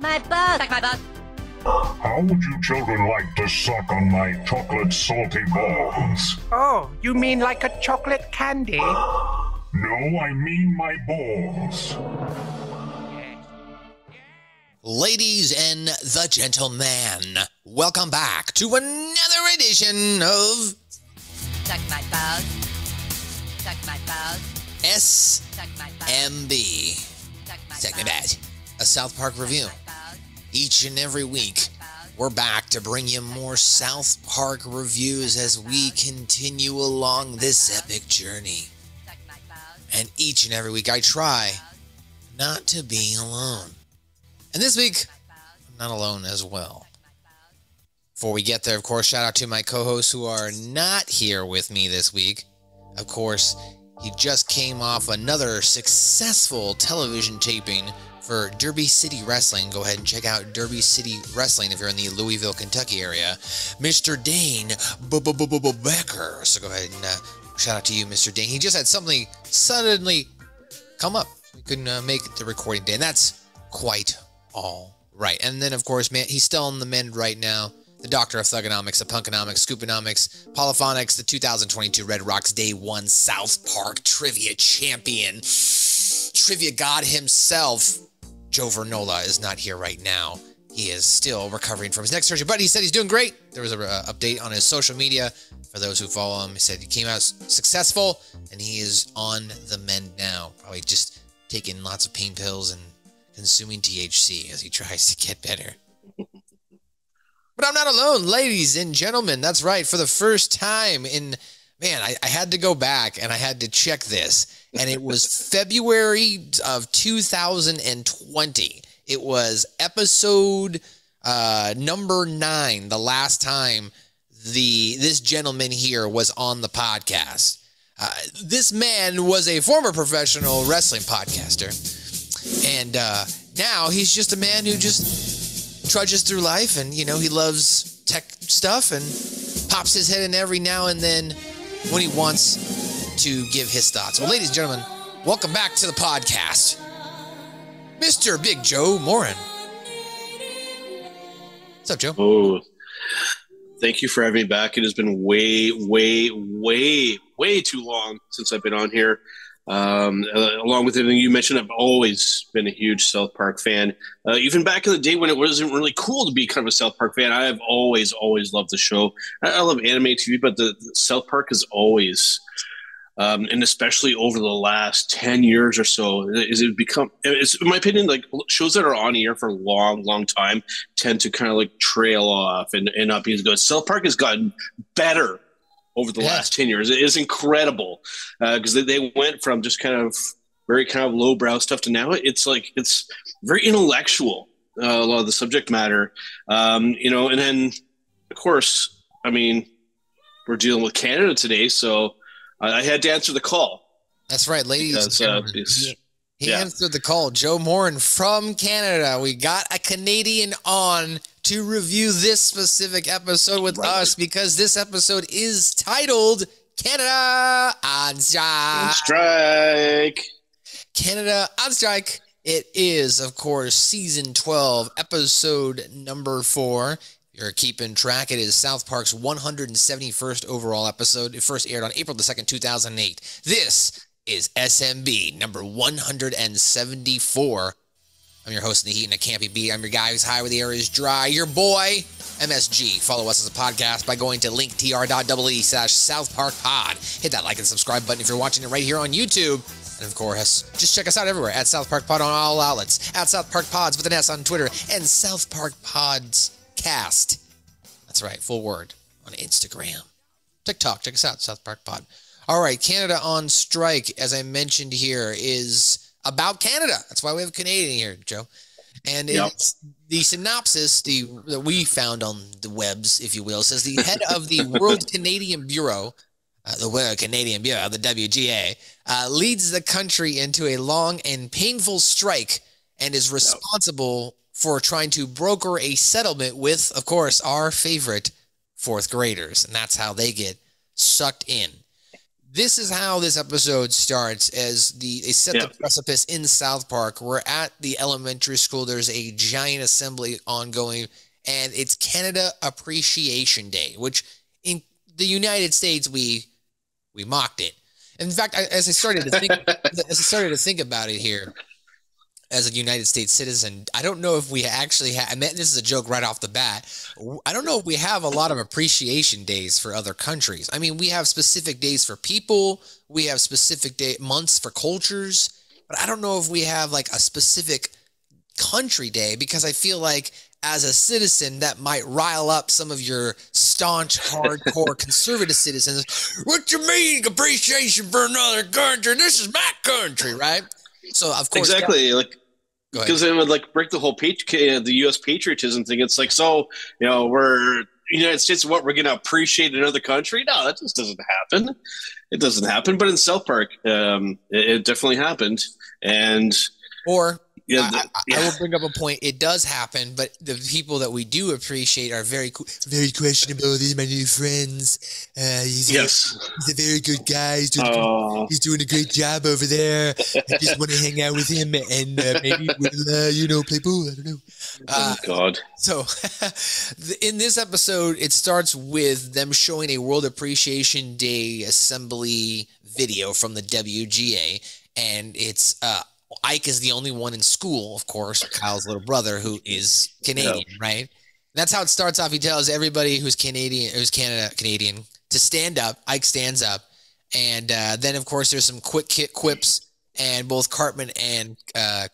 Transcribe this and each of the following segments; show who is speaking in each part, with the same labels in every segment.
Speaker 1: my balls. Suck my balls.
Speaker 2: How would you children like to suck on my chocolate salty balls?
Speaker 3: Oh, you mean like a chocolate candy?
Speaker 2: No, I mean my balls.
Speaker 4: Ladies and the gentlemen, welcome back to another edition of
Speaker 1: Suck my balls. Suck my balls.
Speaker 4: SMB.
Speaker 1: Suck my balls.
Speaker 4: A South Park review. Each and every week, we're back to bring you more South Park reviews as we continue along this epic journey. And each and every week, I try not to be alone. And this week, I'm not alone as well. Before we get there, of course, shout out to my co-hosts who are not here with me this week. Of course, he just came off another successful television taping for Derby City Wrestling. Go ahead and check out Derby City Wrestling if you're in the Louisville, Kentucky area. Mr. Dane Becker. So go ahead and shout out to you, Mr. Dane. He just had something suddenly come up. We couldn't make the recording day, and that's quite all right. And then, of course, man, he's still on the mend right now. The Doctor of Thugonomics, the Punkonomics, Scooponomics, Polyphonics, the 2022 Red Rocks Day 1 South Park Trivia Champion, Trivia God himself. Joe Vernola is not here right now. He is still recovering from his neck surgery, but he said he's doing great. There was an update on his social media for those who follow him. He said he came out successful, and he is on the mend now. Probably just taking lots of pain pills and consuming THC as he tries to get better. But I'm not alone, ladies and gentlemen. That's right. For the first time in, man, I had to go back and I had to check this. And it was February of 2020. It was episode number 9, the last time this gentleman here was on the podcast. This man was a former professional wrestling podcaster. And now he's just a man who just trudges through life, and you know, he loves tech stuff and pops his head in every now and then when he wants to give his thoughts. Well, ladies and gentlemen, welcome back to the podcast, Mr. Big Joe Morin. What's up, Joe?
Speaker 5: Oh, thank you for having me back. It has been way too long since I've been on here. Along with everything you mentioned, I've always been a huge South Park fan. Even back in the day when it wasn't really cool to be kind of a South Park fan, I have always loved the show. I love anime TV, but the South Park is always, and especially over the last 10 years or so, it's in my opinion, like shows that are on air for a long time tend to kind of like trail off and not be as good. South Park has gotten better over the last 10 years. It is incredible because they went from just kind of very kind of lowbrow stuff to now it's very intellectual, a lot of the subject matter, you know. And then of course, I mean, we're dealing with Canada today, so I had to answer the call.
Speaker 4: That's right, ladies and gentlemen. He answered the call. Joe Morin from Canada. We got a Canadian on to review this specific episode with us because this episode is titled Canada on Strike. Canada on Strike. It is, of course, season 12, episode number 4. You're keeping track. It is South Park's 171st overall episode. It first aired on April the 2nd, 2008. This is SMB number 174. I'm your host in the heat and I can't be beat. I'm your guy who's high where the air is dry. Your boy, MSG. Follow us as a podcast by going to Linktr.ee/SouthParkPod. Hit that like and subscribe button if you're watching it right here on YouTube. And of course, just check us out everywhere at SouthParkPod on all outlets. At SouthParkPods with an S on Twitter. And SouthParkPods Cast. That's right, full word. On Instagram. TikTok. Check us out, SouthParkPod. All right, Canada on Strike, as I mentioned here, is about Canada. That's why we have a Canadian here, Joe. And it's the synopsis that we found on the webs, if you will, says the head of the World Canadian Bureau, the World Canadian Bureau, the WGA, leads the country into a long and painful strike and is responsible for trying to broker a settlement with, of course, our favorite fourth graders. And that's how they get sucked in. This is how this episode starts, as they set the precipice in South Park. We're at the elementary school. There's a giant assembly ongoing, and it's Canada Appreciation Day, which in the United States, we mocked it. In fact, as I started to think about it here, as a United States citizen, I don't know if we actually have, I mean, this is a joke right off the bat. I don't know if we have a lot of appreciation days for other countries. I mean, we have specific days for people. We have specific months for cultures. But I don't know if we have like a specific country day, because I feel like as a citizen, that might rile up some of your staunch, hardcore conservative citizens. What you mean appreciation for another country? This is my country, right? So of course,
Speaker 5: exactly. Like, because it would like break the whole the U.S. patriotism thing. It's like, so we're United States. What, we're going to appreciate another country? No, that just doesn't happen. It doesn't happen. But in South Park, it definitely happened. And
Speaker 4: I will bring up a point. It does happen, but the people that we do appreciate are very questionable. These are my new friends. He's a very good guy. He's doing a great job over there. I just want to hang out with him and maybe we'll play pool. I don't know.
Speaker 5: Oh, God.
Speaker 4: So in this episode, it starts with them showing a World Appreciation Day assembly video from the WGA, and it's Ike is the only one in school, of course, Kyle's little brother, who is Canadian, right? That's how it starts off. He tells everybody who's Canadian, Canadian, to stand up. Ike stands up, and then, of course, there's some quick quips, and both Cartman and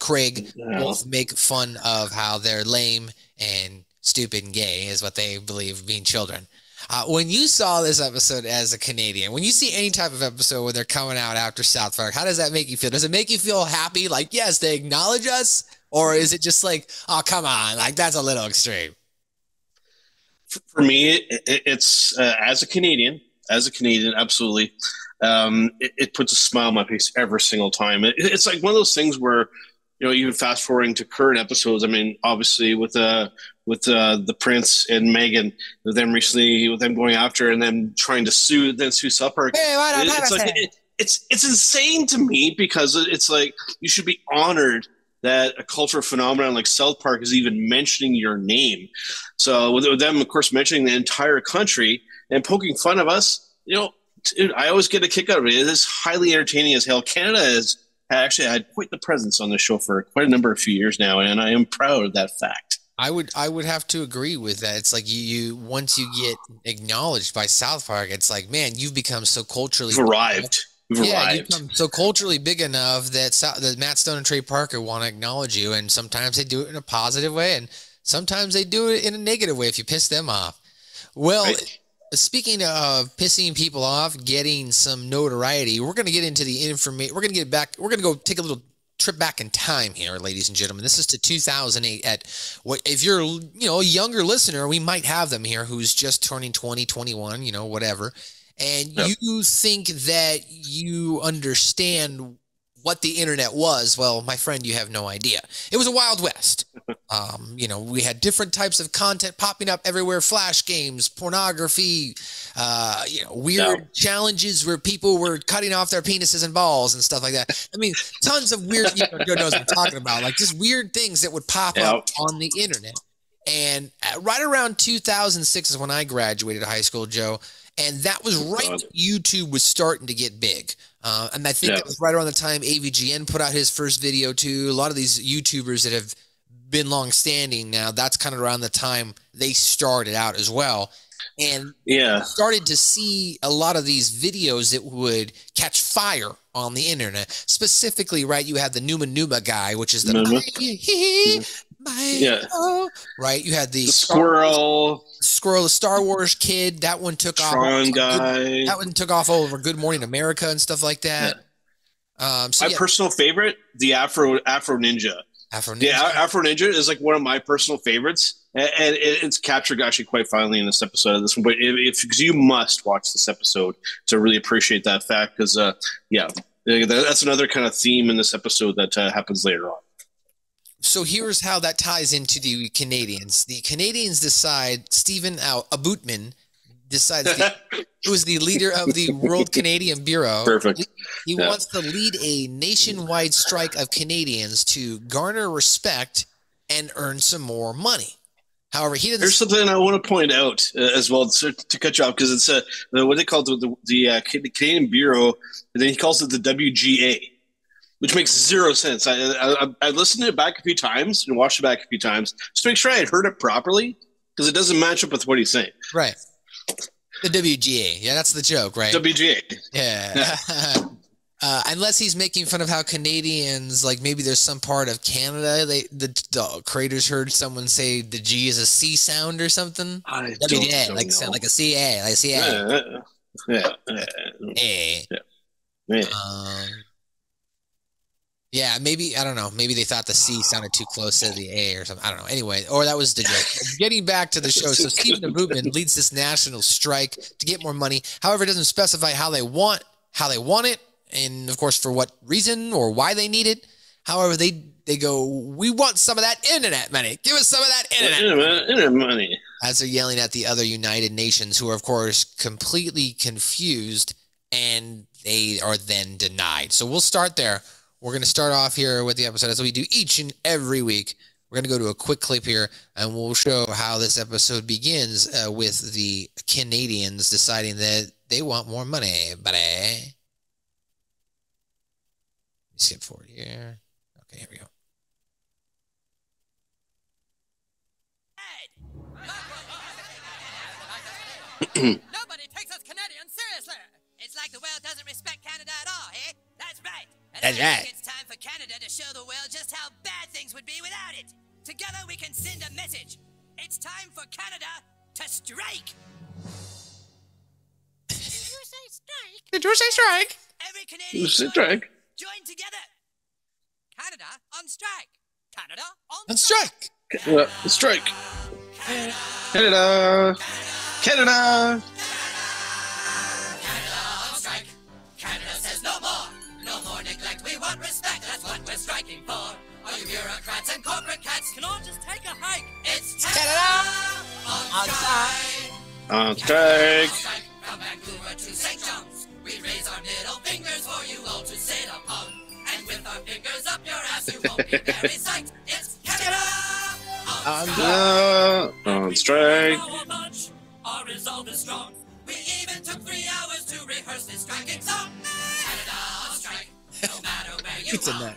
Speaker 4: Craig both make fun of how they're lame and stupid and gay, is what they believe, being children. When you saw this episode as a Canadian, when you see any type of episode where they're coming out after South Park, how does that make you feel? Does it make you feel happy? Like, yes, they acknowledge us? Or is it just like, oh, come on, like that's a little extreme?
Speaker 5: For me, it's as a Canadian, absolutely. It puts a smile on my face every single time. It's like one of those things where, even fast forwarding to current episodes. I mean, obviously with the Prince and Megan, with them recently, with them going after and then trying to sue South Park.
Speaker 4: Hey,
Speaker 5: it's insane to me, because it's like you should be honored that a cultural phenomenon like South Park is even mentioning your name. So with them, of course, mentioning the entire country and poking fun of us, dude, I always get a kick out of it. It is highly entertaining as hell. Canada has actually had quite the presence on the show for quite a few years now, and I am proud of that fact.
Speaker 4: I would have to agree with that. It's like you once you get acknowledged by South Park, it's like, man, you've become so culturally
Speaker 5: arrived. You've
Speaker 4: become so culturally big enough that Matt Stone and Trey Parker want to acknowledge you, and sometimes they do it in a positive way, and sometimes they do it in a negative way if you piss them off. Well, right. Speaking of pissing people off, getting some notoriety, we're going to get into the information. We're going to go take a little trip back in time here, ladies and gentlemen. This is to 2008. If you're a younger listener, we might have them here who's just turning 20, 21, whatever. And you think that you understand what the internet was. Well, my friend, you have no idea. It was a Wild West. We had different types of content popping up everywhere: flash games, pornography, weird challenges where people were cutting off their penises and balls and stuff like that. I mean, tons of weird, Joe knows what I'm talking about, like just weird things that would pop up on the internet. And right around 2006 is when I graduated high school, Joe. And that was right when YouTube was starting to get big. And I think that was right around the time AVGN put out his first video too. A lot of these YouTubers that have been long-standing now, that's kind of around the time they started out as well. And started to see a lot of these videos that would catch fire on the internet. Specifically, right, you have the Numa guy, which is the right? You had the
Speaker 5: Squirrel,
Speaker 4: the Star Wars kid. That one took off. That one took off all over Good Morning America and stuff like that. My
Speaker 5: personal favorite, the Afro Ninja. Afro Ninja is like one of my personal favorites, and it's captured actually quite finely in this episode of this one. But because you must watch this episode to really appreciate that fact, because that's another kind of theme in this episode that happens later on.
Speaker 4: So here's how that ties into the Canadians. The Canadians decide Stephen Aboutman decides it was the leader of the World Canadian Bureau.
Speaker 5: Perfect.
Speaker 4: He wants to lead a nationwide strike of Canadians to garner respect and earn some more money. However, he doesn't.
Speaker 5: There's something I want to point out as well to cut you off, because it's what they call the Canadian Bureau, and then he calls it the WGA, which makes zero sense. I listened to it back a few times and watched it back a few times just to make sure I had heard it properly, because it doesn't match up with what he's saying.
Speaker 4: Right. The WGA. Yeah, that's the joke, right?
Speaker 5: WGA.
Speaker 4: Yeah. Unless he's making fun of how Canadians, like maybe there's some part of Canada, the creators heard someone say the G is a C sound or something. WGA, like sound like a CA, like CA. Yeah, maybe, I don't know. Maybe they thought the C sounded too close to the A or something. I don't know. Anyway, or that was the joke. Getting back to the show. So Stephen the Movement leads this national strike to get more money. However, it doesn't specify how they want it, and of course for what reason or why they need it. However, they go, we want some of that internet money. Give us some of that internet
Speaker 5: money.
Speaker 4: As they're yelling at the other United Nations, who are of course completely confused, and they are then denied. So we'll start there. We're going to start off here with the episode as we do each and every week. We're going to go to a quick clip here, and we'll show how this episode begins with the Canadians deciding that they want more money, buddy. Skip forward here. Okay, here we go.
Speaker 1: Nobody takes us Canadians seriously. It's like the world doesn't respect Canada at all, eh? That's right. And
Speaker 4: That's
Speaker 1: I
Speaker 4: right.
Speaker 1: think it's time for Canada to show the world just how bad things would be without it. Together we can send a message. It's time for Canada to strike. Did you say strike?
Speaker 4: Did you say strike?
Speaker 1: Every Canadian join together. Canada on strike. Canada on
Speaker 4: strike.
Speaker 5: Strike. Canada. Canada.
Speaker 1: Strike. Canada says no more. No more neglect. We want respect. That's what we're striking for. All you bureaucrats and corporate cats can all just take a hike. It's Canada on strike.
Speaker 5: On strike.
Speaker 1: From Vancouver to St. John's, we raise our middle fingers for you all to sit upon. And with our fingers up your ass, you won't be very psyched. It's Canada
Speaker 5: on strike.
Speaker 1: Our resolve is strong. We even took 3 hours to rehearse this striking song. Canada on strike. No matter where you are.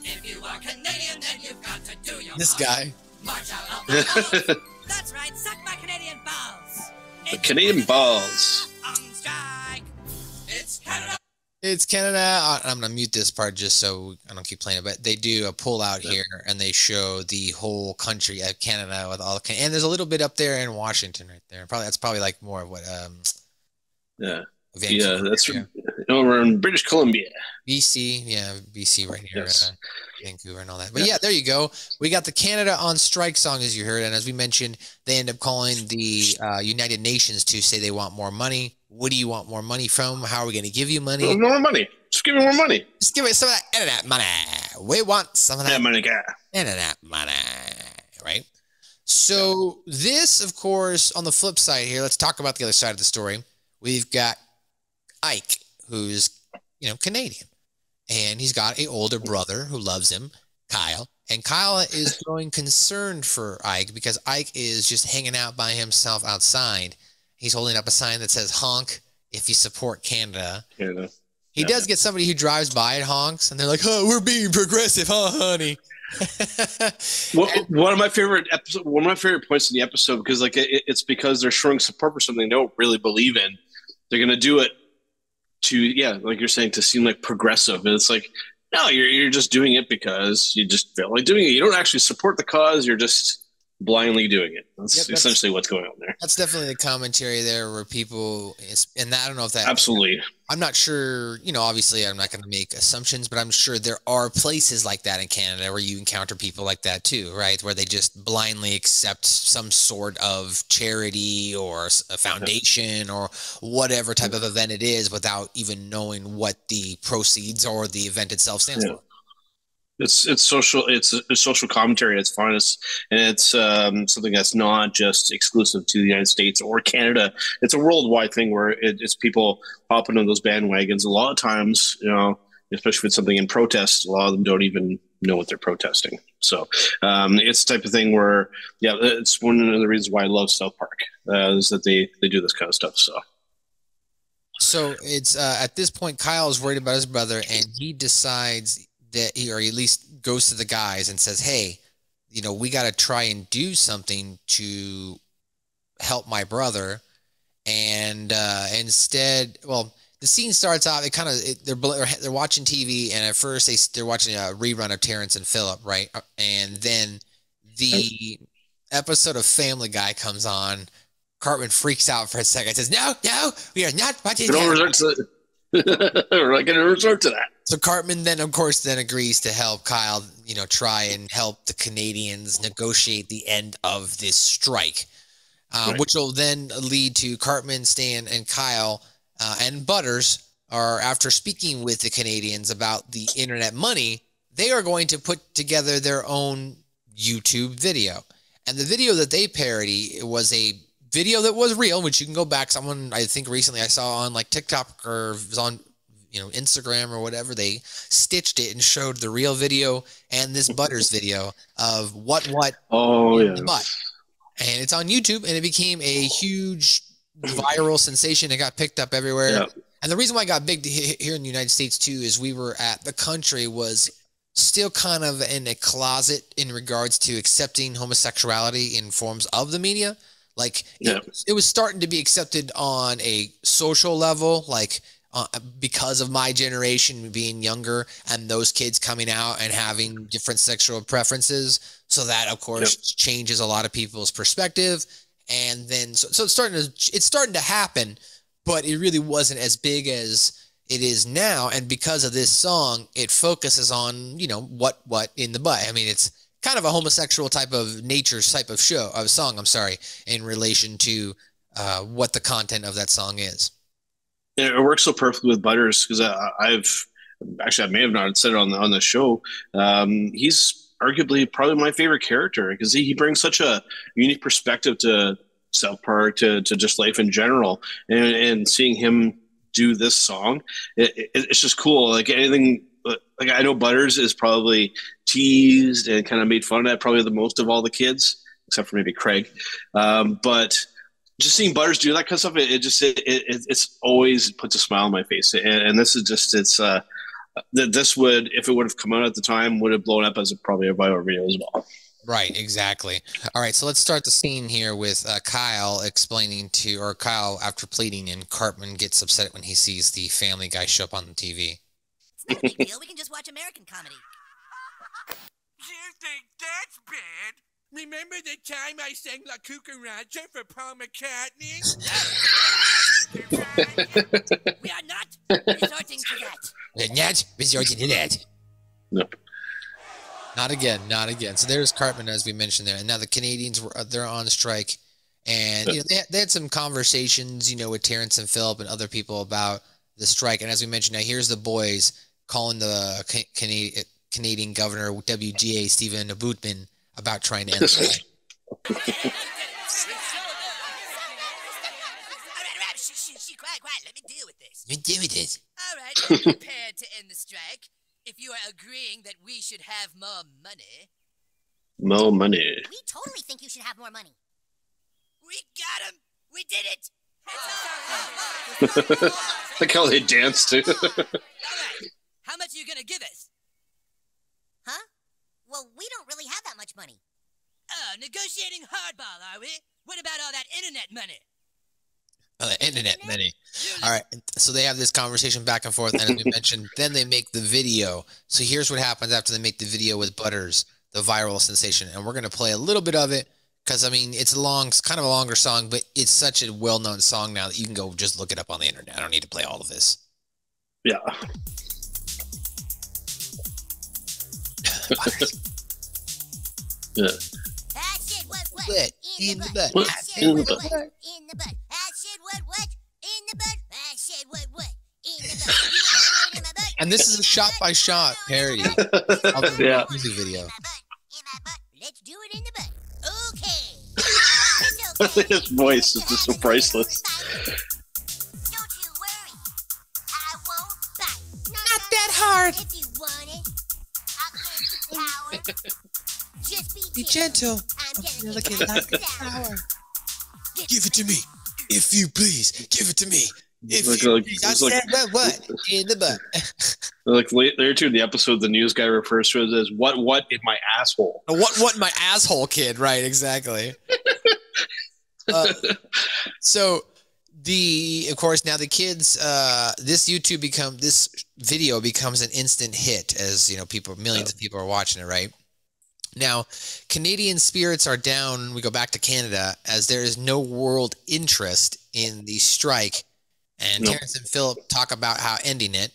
Speaker 1: If you are Canadian, then you've got to do your
Speaker 4: This
Speaker 1: part.
Speaker 4: guy.
Speaker 1: March out of the balls. That's right. Suck my Canadian balls.
Speaker 5: The Canadian balls.
Speaker 1: On strike. It's Canada.
Speaker 4: It's Canada. I'm going to mute this part just so I don't keep playing it, but they do a pull out here, and they show the whole country of Canada with all, and there's a little bit up there in Washington right there. That's probably like more of what Vancouver,
Speaker 5: that's we're in British Columbia.
Speaker 4: BC, BC right here,
Speaker 5: Yes.
Speaker 4: Vancouver and all that. But yeah, there you go. We got the Canada on strike song, as you heard, and as we mentioned, they end up calling the United Nations to say they want more money. What do you want more money from? How are we going to give you money?
Speaker 5: More money. Just give me more money.
Speaker 4: Just give us some of that internet money. We want some of that
Speaker 5: money, guy.
Speaker 4: internet money, right? So this, of course, on the flip side here, let's talk about the other side of the story. We've got Ike, who's, Canadian, and he's got an older brother who loves him, Kyle, and Kyle is growing concerned for Ike because Ike is just hanging out by himself outside. He's holding up a sign that says honk if you support Canada. He does get somebody who drives by and honks, and they're like, oh, we're being progressive, huh, honey?
Speaker 5: One of my favorite points in the episode, because it's because they're showing support for something they don't really believe in. They're going to do it to, like you're saying, to seem like progressive. And it's like, no, you're just doing it because you just feel like doing it. You don't actually support the cause. You're just blindly doing it. That's essentially what's going on there.
Speaker 4: That's definitely the commentary there where people, and I don't know if that.
Speaker 5: Absolutely.
Speaker 4: I'm not sure, obviously I'm not going to make assumptions, but I'm sure there are places like that in Canada where you encounter people like that too, right? Where they just blindly accept some sort of charity or a foundation or whatever type of event it is without even knowing what the proceeds or the event itself stands for.
Speaker 5: It's social. It's a social commentary at its finest, and it's something that's not just exclusive to the United States or Canada. It's a worldwide thing where it's people hopping on those bandwagons. A lot of times, especially if it's something in protest, a lot of them don't even know what they're protesting. So it's the type of thing where, it's one of the reasons why I love South Park is that they do this kind of stuff.
Speaker 4: So it's at this point, Kyle is worried about his brother, and he decides that or at least goes to the guys and says, hey, we got to try and do something to help my brother. And instead, well, the scene starts off, they're watching TV, and at first they're watching a rerun of Terrence and Phillip, right? And then the episode of Family Guy comes on. Cartman freaks out for a second, says, no, we are not watching that.
Speaker 5: We're not going to resort to that.
Speaker 4: So Cartman then, of course, agrees to help Kyle, try and help the Canadians negotiate the end of this strike, right. Which will then lead to Cartman, Stan, and Kyle and Butters after speaking with the Canadians about the internet money, they are going to put together their own YouTube video. And the video that they parody was a video that was real, which you can go back. Someone, I think recently I saw on like TikTok or was on Instagram or whatever, they stitched it and showed the real video and this Butters video of what the butt. And it's on YouTube, and it became a huge viral sensation. It got picked up everywhere. Yeah. And the reason why it got big here in the United States too is the country was still kind of in a closet in regards to accepting homosexuality in forms of the media. Like it was starting to be accepted on a social level, like because of my generation being younger and those kids coming out and having different sexual preferences. So that, of course, changes a lot of people's perspective. And then, so it's starting to happen, but it really wasn't as big as it is now. And because of this song, it focuses on, what in the butt. I mean, it's kind of a homosexual type of song, in relation to what the content of that song is.
Speaker 5: It works so perfectly with Butters because I may have not said it on the show. He's arguably probably my favorite character because he brings such a unique perspective to South Park, to just life in general, and seeing him do this song, it's just cool. Like anything, like I know Butters is probably teased and kind of made fun of probably the most of all the kids, except for maybe Craig, but just seeing Butters do that kind of stuff, it's always puts a smile on my face. And this is just, this would, if it would have come out at the time, would have blown up as probably a viral video as well.
Speaker 4: Right, exactly. All right, so let's start the scene here with Kyle Kyle after pleading, and Cartman gets upset when he sees the Family Guy show up on the TV.
Speaker 1: It's not a big deal. We can just watch American comedy.
Speaker 3: You think that's bad? Remember the time I sang La Cucaracha for Paul McCartney?
Speaker 1: We are not resorting to that.
Speaker 4: We're not resorting to that.
Speaker 5: Nope.
Speaker 4: Not again. So there's Cartman, as we mentioned there. And now the Canadians, they're on strike. And they had some conversations, with Terrence and Phillip and other people about the strike. And as we mentioned, now here's the boys calling the Canadian governor, WGA, Stephen Boutman, about trying to end the strike.
Speaker 1: Quiet. Let me deal with this.
Speaker 4: You deal with this.
Speaker 1: All right, we're prepared to end the strike. If you are agreeing that we should have more money.
Speaker 5: More money.
Speaker 1: We totally think you should have more money. We got him. We did it.
Speaker 5: Look how they dance too.
Speaker 1: All right. How much are you going to give us? Huh? Well, we don't really have that much money. Oh, negotiating hardball, are we? What about all that internet money?
Speaker 4: Oh, the internet money. All right. So they have this conversation back and forth. And as we mentioned, then they make the video. So here's what happens after they make the video with Butters, the viral sensation. And we're going to play a little bit of it because, it's kind of a longer song, but it's such a well-known song now that you can go just look it up on the internet. I don't need to play all of this.
Speaker 5: Yeah. Yeah.
Speaker 1: That shit what?
Speaker 4: In the butt.
Speaker 5: What? In the butt.
Speaker 1: In the butt. That shit what? In the butt. That shit what? In the butt. You want to in my butt?
Speaker 4: And this is a shot-by-shot parody of the music video.
Speaker 1: Let's do it in the butt. Okay.
Speaker 5: His voice is just so priceless.
Speaker 1: Don't you worry. I won't bite.
Speaker 4: Not that hard.
Speaker 1: If you want it, I'll give you power. Just
Speaker 4: Be gentle.
Speaker 1: I'm
Speaker 4: You're
Speaker 1: gonna
Speaker 4: looking
Speaker 1: get
Speaker 4: like a
Speaker 1: sour.
Speaker 4: flower. Give it to me. If you please, give it to me. If
Speaker 5: Like-
Speaker 4: you
Speaker 5: like-
Speaker 4: please. I
Speaker 5: it's like-
Speaker 4: said what? In the butt.
Speaker 5: Like later too in the episode, the news guy refers to it as what in my asshole.
Speaker 4: What my asshole kid, right, exactly. So of course now the kids this video becomes an instant hit, as millions of people are watching it, right? Now, Canadian spirits are down. We go back to Canada as there is no world interest in the strike, and Terrence and Philip talk about how ending it.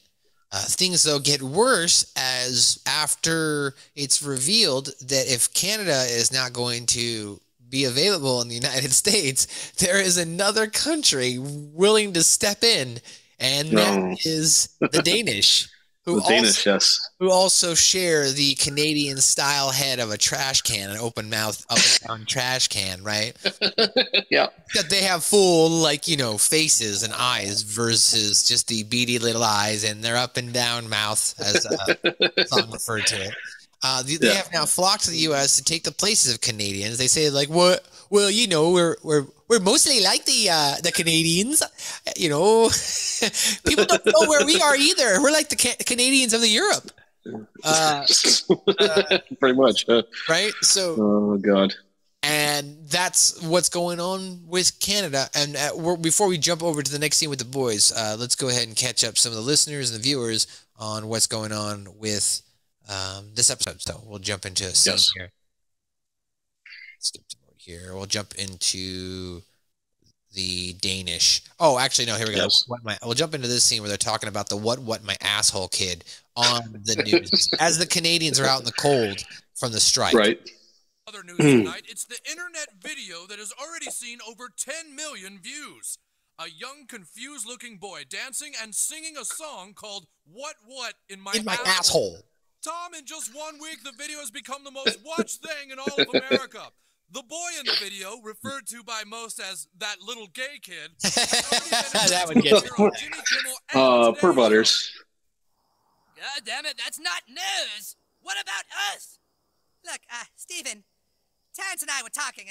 Speaker 4: Things, though, get worse as after it's revealed that if Canada is not going to be available in the United States, there is another country willing to step in, and that is the Danish. Who also share the Canadian style head of a trash can, an open mouth, up and down trash can, right?
Speaker 5: Yeah.
Speaker 4: That they have full, faces and eyes versus just the beady little eyes and their up and down mouth, as the song referred to it. They have now flocked to the U.S. to take the places of Canadians. They say, what? Well, we're mostly like the Canadians. People don't know where we are either. We're like the Canadians of the Europe.
Speaker 5: Pretty much,
Speaker 4: right? So,
Speaker 5: oh god.
Speaker 4: And that's what's going on with Canada. And before we jump over to the next scene with the boys, let's go ahead and catch up some of the listeners and the viewers on what's going on with this episode. So we'll jump into a scene here. Skip to here. We'll jump into the Danish. Oh, actually, no. Here we go.
Speaker 5: Yes.
Speaker 4: We'll jump into this scene where they're talking about the what my asshole kid on the news as the Canadians are out in the cold from the strike.
Speaker 5: Right.
Speaker 3: Other news tonight, it's the internet video that has already seen over 10 million views. A young, confused-looking boy dancing and singing a song called What in My
Speaker 4: Asshole.
Speaker 3: Tom, in just 1 week, the video has become the most watched thing in all of America. The boy in the video, referred to by most as that little gay kid,
Speaker 4: that would get
Speaker 5: poor Butters.
Speaker 1: God damn it, that's not news. What about us? Look, Stephen, Terrence and I were talking.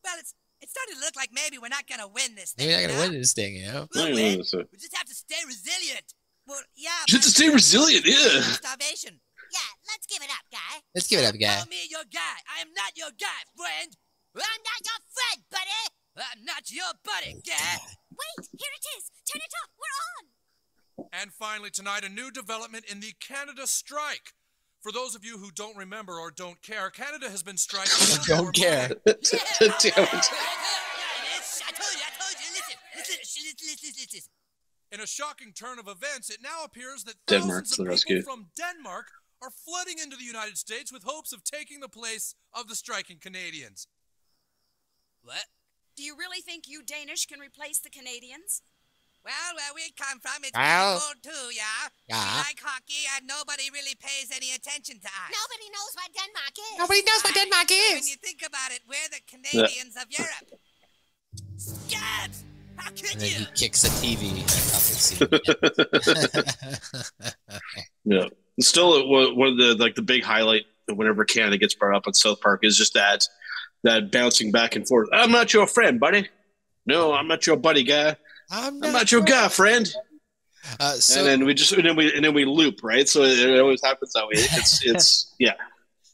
Speaker 1: Well, it's starting to look like maybe we're not gonna win this thing.
Speaker 4: Maybe we're not gonna win this thing,
Speaker 1: We'll win. We just have to stay resilient. Well, yeah.
Speaker 5: Just to stay resilient, yeah.
Speaker 1: Starvation. Yeah, let's give it up, guy.
Speaker 4: Let's give it up, guy.
Speaker 1: Call me your guy. I am not your guy, friend. I'm not your friend, buddy. I'm not your buddy, guy. Wait, here it is. Turn it up. We're on.
Speaker 3: And finally tonight, a new development in the Canada strike. For those of you who don't remember or don't care, Canada has been striking.
Speaker 4: Don't care.
Speaker 5: Damn it.
Speaker 1: I told you. Listen.
Speaker 3: In a shocking turn of events, it now appears that
Speaker 5: Denmark
Speaker 3: thousands
Speaker 5: to the
Speaker 3: of
Speaker 5: rescue.
Speaker 3: people from Denmark are flooding into the United States with hopes of taking the place of the striking Canadians.
Speaker 1: What?
Speaker 6: Do you really think you Danish can replace the Canadians?
Speaker 1: Well, where we come from, it's
Speaker 4: Well,
Speaker 1: cold too, yeah?
Speaker 4: yeah.
Speaker 1: We like hockey, and nobody really pays any attention to us. Nobody knows what Denmark is.
Speaker 4: Nobody knows what Denmark
Speaker 1: When
Speaker 4: is.
Speaker 1: you think about it, we're the Canadians of Europe. Scabs! How could
Speaker 4: And then
Speaker 1: you?
Speaker 4: he kicks a TV in a couple scenes.
Speaker 5: Yeah. Still, one of the big highlight whenever Canada gets brought up on South Park is just that bouncing back and forth. I'm not your friend, buddy. No, I'm not your buddy, guy. I'm not your guy, friend.
Speaker 4: So,
Speaker 5: and then we loop, right? So it always happens that way. It's yeah.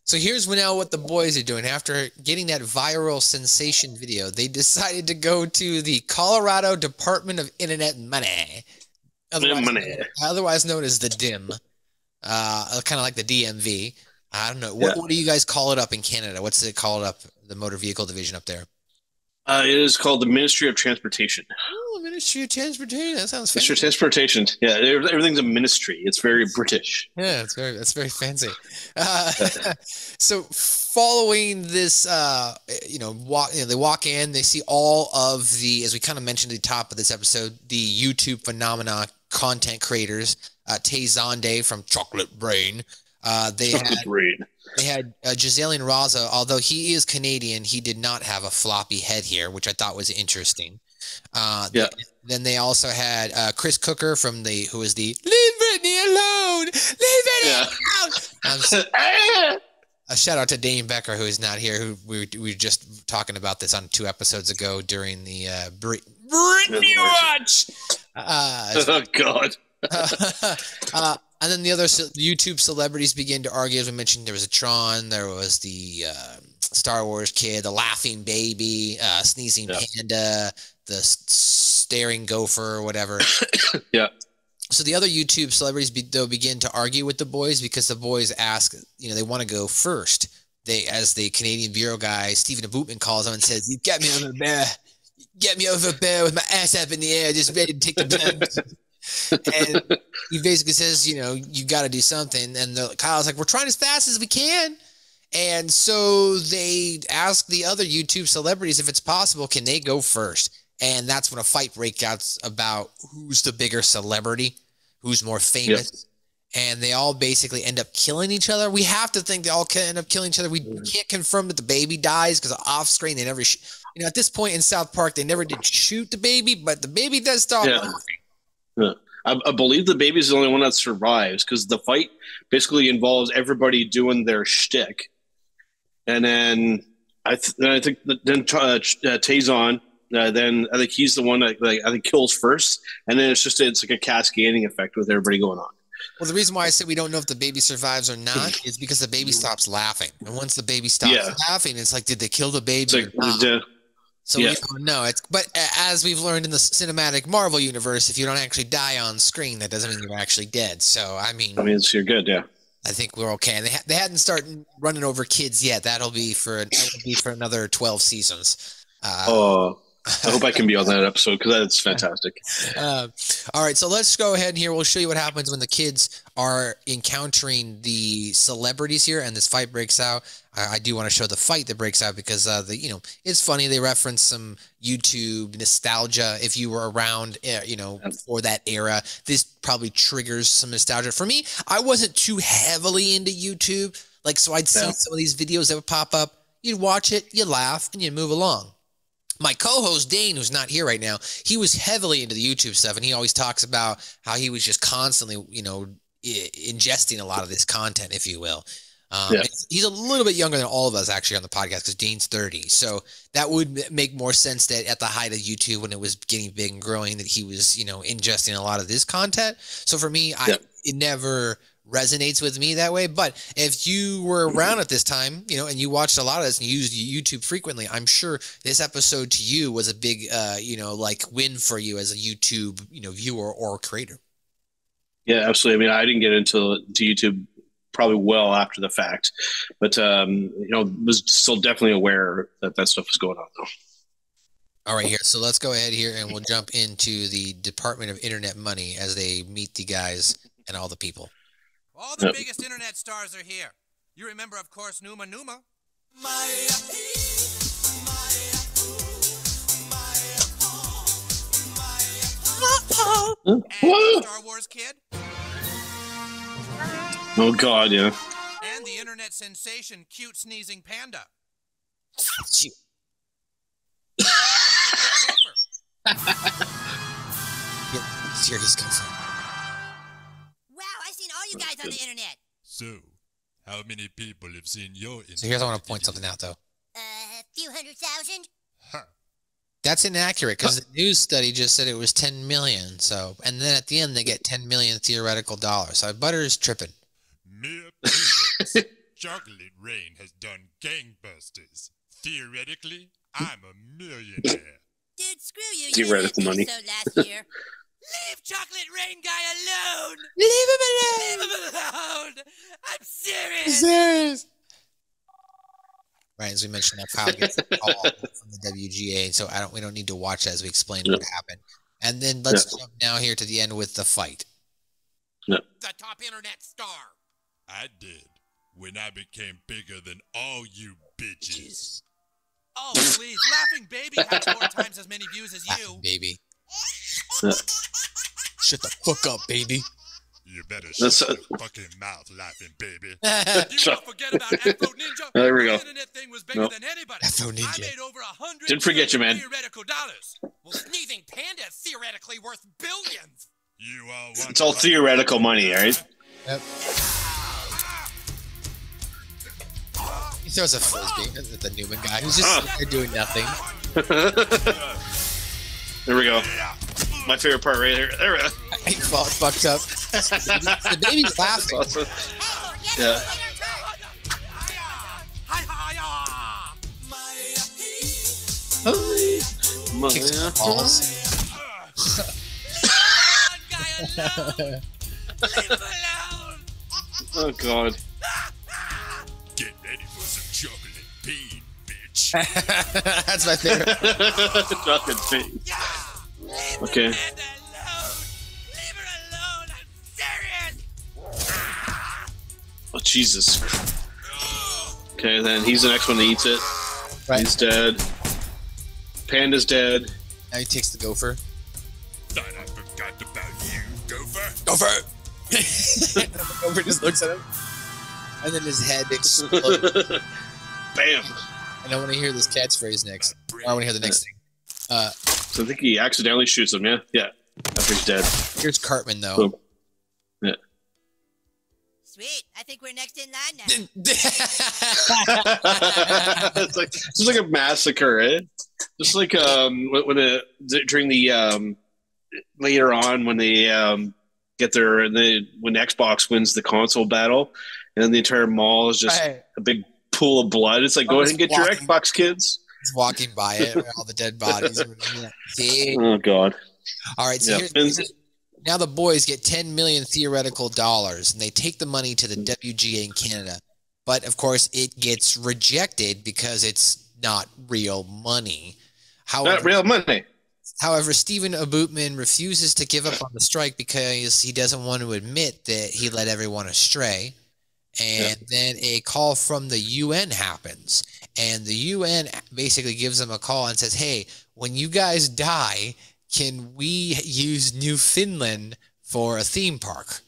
Speaker 4: So here's now what the boys are doing. After getting that viral sensation video, they decided to go to the Colorado Department of Internet Money, otherwise known as the DIM, kind of like the DMV. I don't know. What do you guys call it up in Canada? What's it called up, the motor vehicle division up there?
Speaker 5: It is called the Ministry of Transportation.
Speaker 4: Oh, Ministry of Transportation. That sounds fancy.
Speaker 5: Ministry of Transportation. Yeah, everything's a ministry. It's very British.
Speaker 4: Yeah, that's very fancy. So following this, they walk in, they see all of the, as we kind of mentioned at the top of this episode, the YouTube phenomena content creators Tay Zonde from Chocolate Brain. They had Giselian Raza. Although he is Canadian, he did not have a floppy head here, which I thought was interesting. Then they also had Chris Cooker from who is the Leave Britney Alone! Leave it alone! A shout out to Dane Becker, who is not here. Who we were just talking about this on 2 episodes ago during the Britney Watch.
Speaker 5: Oh God.
Speaker 4: And then the other YouTube celebrities begin to argue. As we mentioned, there was a Tron, there was the Star Wars kid, the laughing baby, sneezing panda, the staring gopher, or whatever.
Speaker 5: Yeah.
Speaker 4: So the other YouTube celebrities begin to argue with the boys because the boys ask, they want to go first. As the Canadian Bureau guy, Stephen Bootman, calls them and says, "You get me over there. Get me over there with my ass up in the air, just ready to take the bend." And he basically says, you got to do something. And Kyle's like, "We're trying as fast as we can." And so they ask the other YouTube celebrities if it's possible, can they go first? And that's when a fight breaks out about who's the bigger celebrity, who's more famous. Yep. And they all basically end up killing each other. We have to think they all end up killing each other. We can't confirm that the baby dies because off screen they never, at this point in South Park, they never did shoot the baby, but the baby does stop laughing.
Speaker 5: Yeah. I believe the baby's the only one that survives because the fight basically involves everybody doing their shtick. And then I think Tazon, then I think he's the one that I think kills first, and then it's like a cascading effect with everybody going on.
Speaker 4: Well, the reason why I said we don't know if the baby survives or not is because the baby stops laughing, and once the baby stops laughing, it's like, did they kill the baby? Or not? So we don't know. But as we've learned in the cinematic Marvel universe, if you don't actually die on screen, that doesn't mean you're actually dead. So I mean, you're good, yeah. I think we're okay. And they hadn't started running over kids yet. That'll be for another 12 seasons.
Speaker 5: I hope I can be on that episode because that's fantastic.
Speaker 4: All right, so let's go ahead here. We'll show you what happens when the kids are encountering the celebrities here, and this fight breaks out. I do want to show the fight that breaks out because it's funny. They reference some YouTube nostalgia. If you were around, for that era, this probably triggers some nostalgia for me. I wasn't too heavily into YouTube, so I'd see some of these videos that would pop up. You'd watch it, you laugh, and you move along. My co-host, Dane, who's not here right now, he was heavily into the YouTube stuff, and he always talks about how he was just constantly, ingesting a lot of this content, if you will. He's a little bit younger than all of us, actually, on the podcast, because Dane's 30. So that would make more sense that at the height of YouTube, when it was getting big and growing, that he was, ingesting a lot of this content. So for me, it never resonates with me that way. But if you were around at this time, and you watched a lot of this and used YouTube frequently, I'm sure this episode to you was a big, win for you as a YouTube, viewer or creator.
Speaker 5: Yeah, absolutely. I mean, I didn't get into YouTube probably well after the fact, but, was still definitely aware that stuff was going on though.
Speaker 4: All right, here. So let's go ahead here and we'll jump into the Department of Internet Money as they meet the guys and all the people.
Speaker 3: All the biggest internet stars are here. You remember, of course, Numa Numa. And Star Wars Kid.
Speaker 5: Oh, God, yeah.
Speaker 3: And the internet sensation, Cute Sneezing Panda.
Speaker 4: Here he's coming from.
Speaker 1: I've seen all you guys on the internet.
Speaker 7: So, how many people have seen your internet?
Speaker 4: So here's I want to point something out, though.
Speaker 1: A few 100,000?
Speaker 7: Huh.
Speaker 4: That's inaccurate because the news study just said it was 10 million. So, and then at the end they get 10 million theoretical dollars. So Butter is tripping.
Speaker 7: Mere presence. Chocolate Rain has done gangbusters. Theoretically, I'm a millionaire.
Speaker 1: Dude, screw you.
Speaker 5: Theoretical money.
Speaker 1: Last year.
Speaker 3: Leave Chocolate Rain Guy alone!
Speaker 4: Leave him alone!
Speaker 3: Leave him alone! I'm serious!
Speaker 4: Serious! Right, as we mentioned, that Kyle gets a call from the WGA, so we don't need to watch that as we explain what happened. And then let's jump now here to the end with the fight.
Speaker 3: The top internet star.
Speaker 7: I did, when I became bigger than all you bitches.
Speaker 3: Oh, please. Laughing Baby has 4 times as many views as you.
Speaker 4: Baby. Shut the fuck up, baby.
Speaker 7: You better
Speaker 5: That's
Speaker 7: shut your fucking mouth, laughing baby.
Speaker 3: You don't forget about Afro Ninja.
Speaker 5: There we go.
Speaker 3: The internet thing was bigger than anybody.
Speaker 4: Afro
Speaker 3: I
Speaker 4: Ninja.
Speaker 3: made over 100
Speaker 5: Didn't forget you, man.
Speaker 3: theoretical dollars.
Speaker 1: Well, sneezing panda is theoretically worth billions.
Speaker 7: You all want
Speaker 5: It's all theoretical money, all right?
Speaker 4: Yep. He throws a frisbee at the Newman guy who's just sitting there doing nothing.
Speaker 5: There we go. My favorite part right here. There we go.
Speaker 4: He fucked up. The baby's laughing.
Speaker 5: Awesome. Yeah.
Speaker 4: Kicks
Speaker 5: Yeah.
Speaker 4: balls.
Speaker 5: Oh God.
Speaker 7: Get ready for some chocolate pain, bitch.
Speaker 4: That's my favorite.
Speaker 5: Chocolate pain. Okay. Oh Jesus. Okay, then he's the next one that eats it.
Speaker 4: Right.
Speaker 5: He's dead. Panda's dead.
Speaker 4: Now he takes the gopher.
Speaker 7: Thought I forgot about you, Gopher.
Speaker 4: Gopher! The gopher just looks at him. And then his head explodes.
Speaker 5: Bam.
Speaker 4: And I want to hear this catchphrase next. Or I want to hear the next thing.
Speaker 5: So I think he accidentally shoots him, yeah? Yeah. After he's dead.
Speaker 4: Here's Cartman, though.
Speaker 5: Boom. Yeah.
Speaker 1: Sweet. I think we're next in line now.
Speaker 5: It's like a massacre, eh? Just like during the later on when they get their when Xbox wins the console battle, and then the entire mall is just a big pool of blood. It's like, go ahead and get your Xbox, kids.
Speaker 4: He's walking by it, all the dead bodies. See?
Speaker 5: Oh God!
Speaker 4: All right, so here's now the boys get 10 million theoretical dollars, and they take the money to the WGA in Canada. But of course, it gets rejected because it's not real money.
Speaker 5: Not real money.
Speaker 4: However, Stephen Aboutman refuses to give up on the strike because he doesn't want to admit that he led everyone astray. And then a call from the UN happens. And the UN basically gives them a call and says, hey, when you guys die, can we use Newfoundland for a theme park?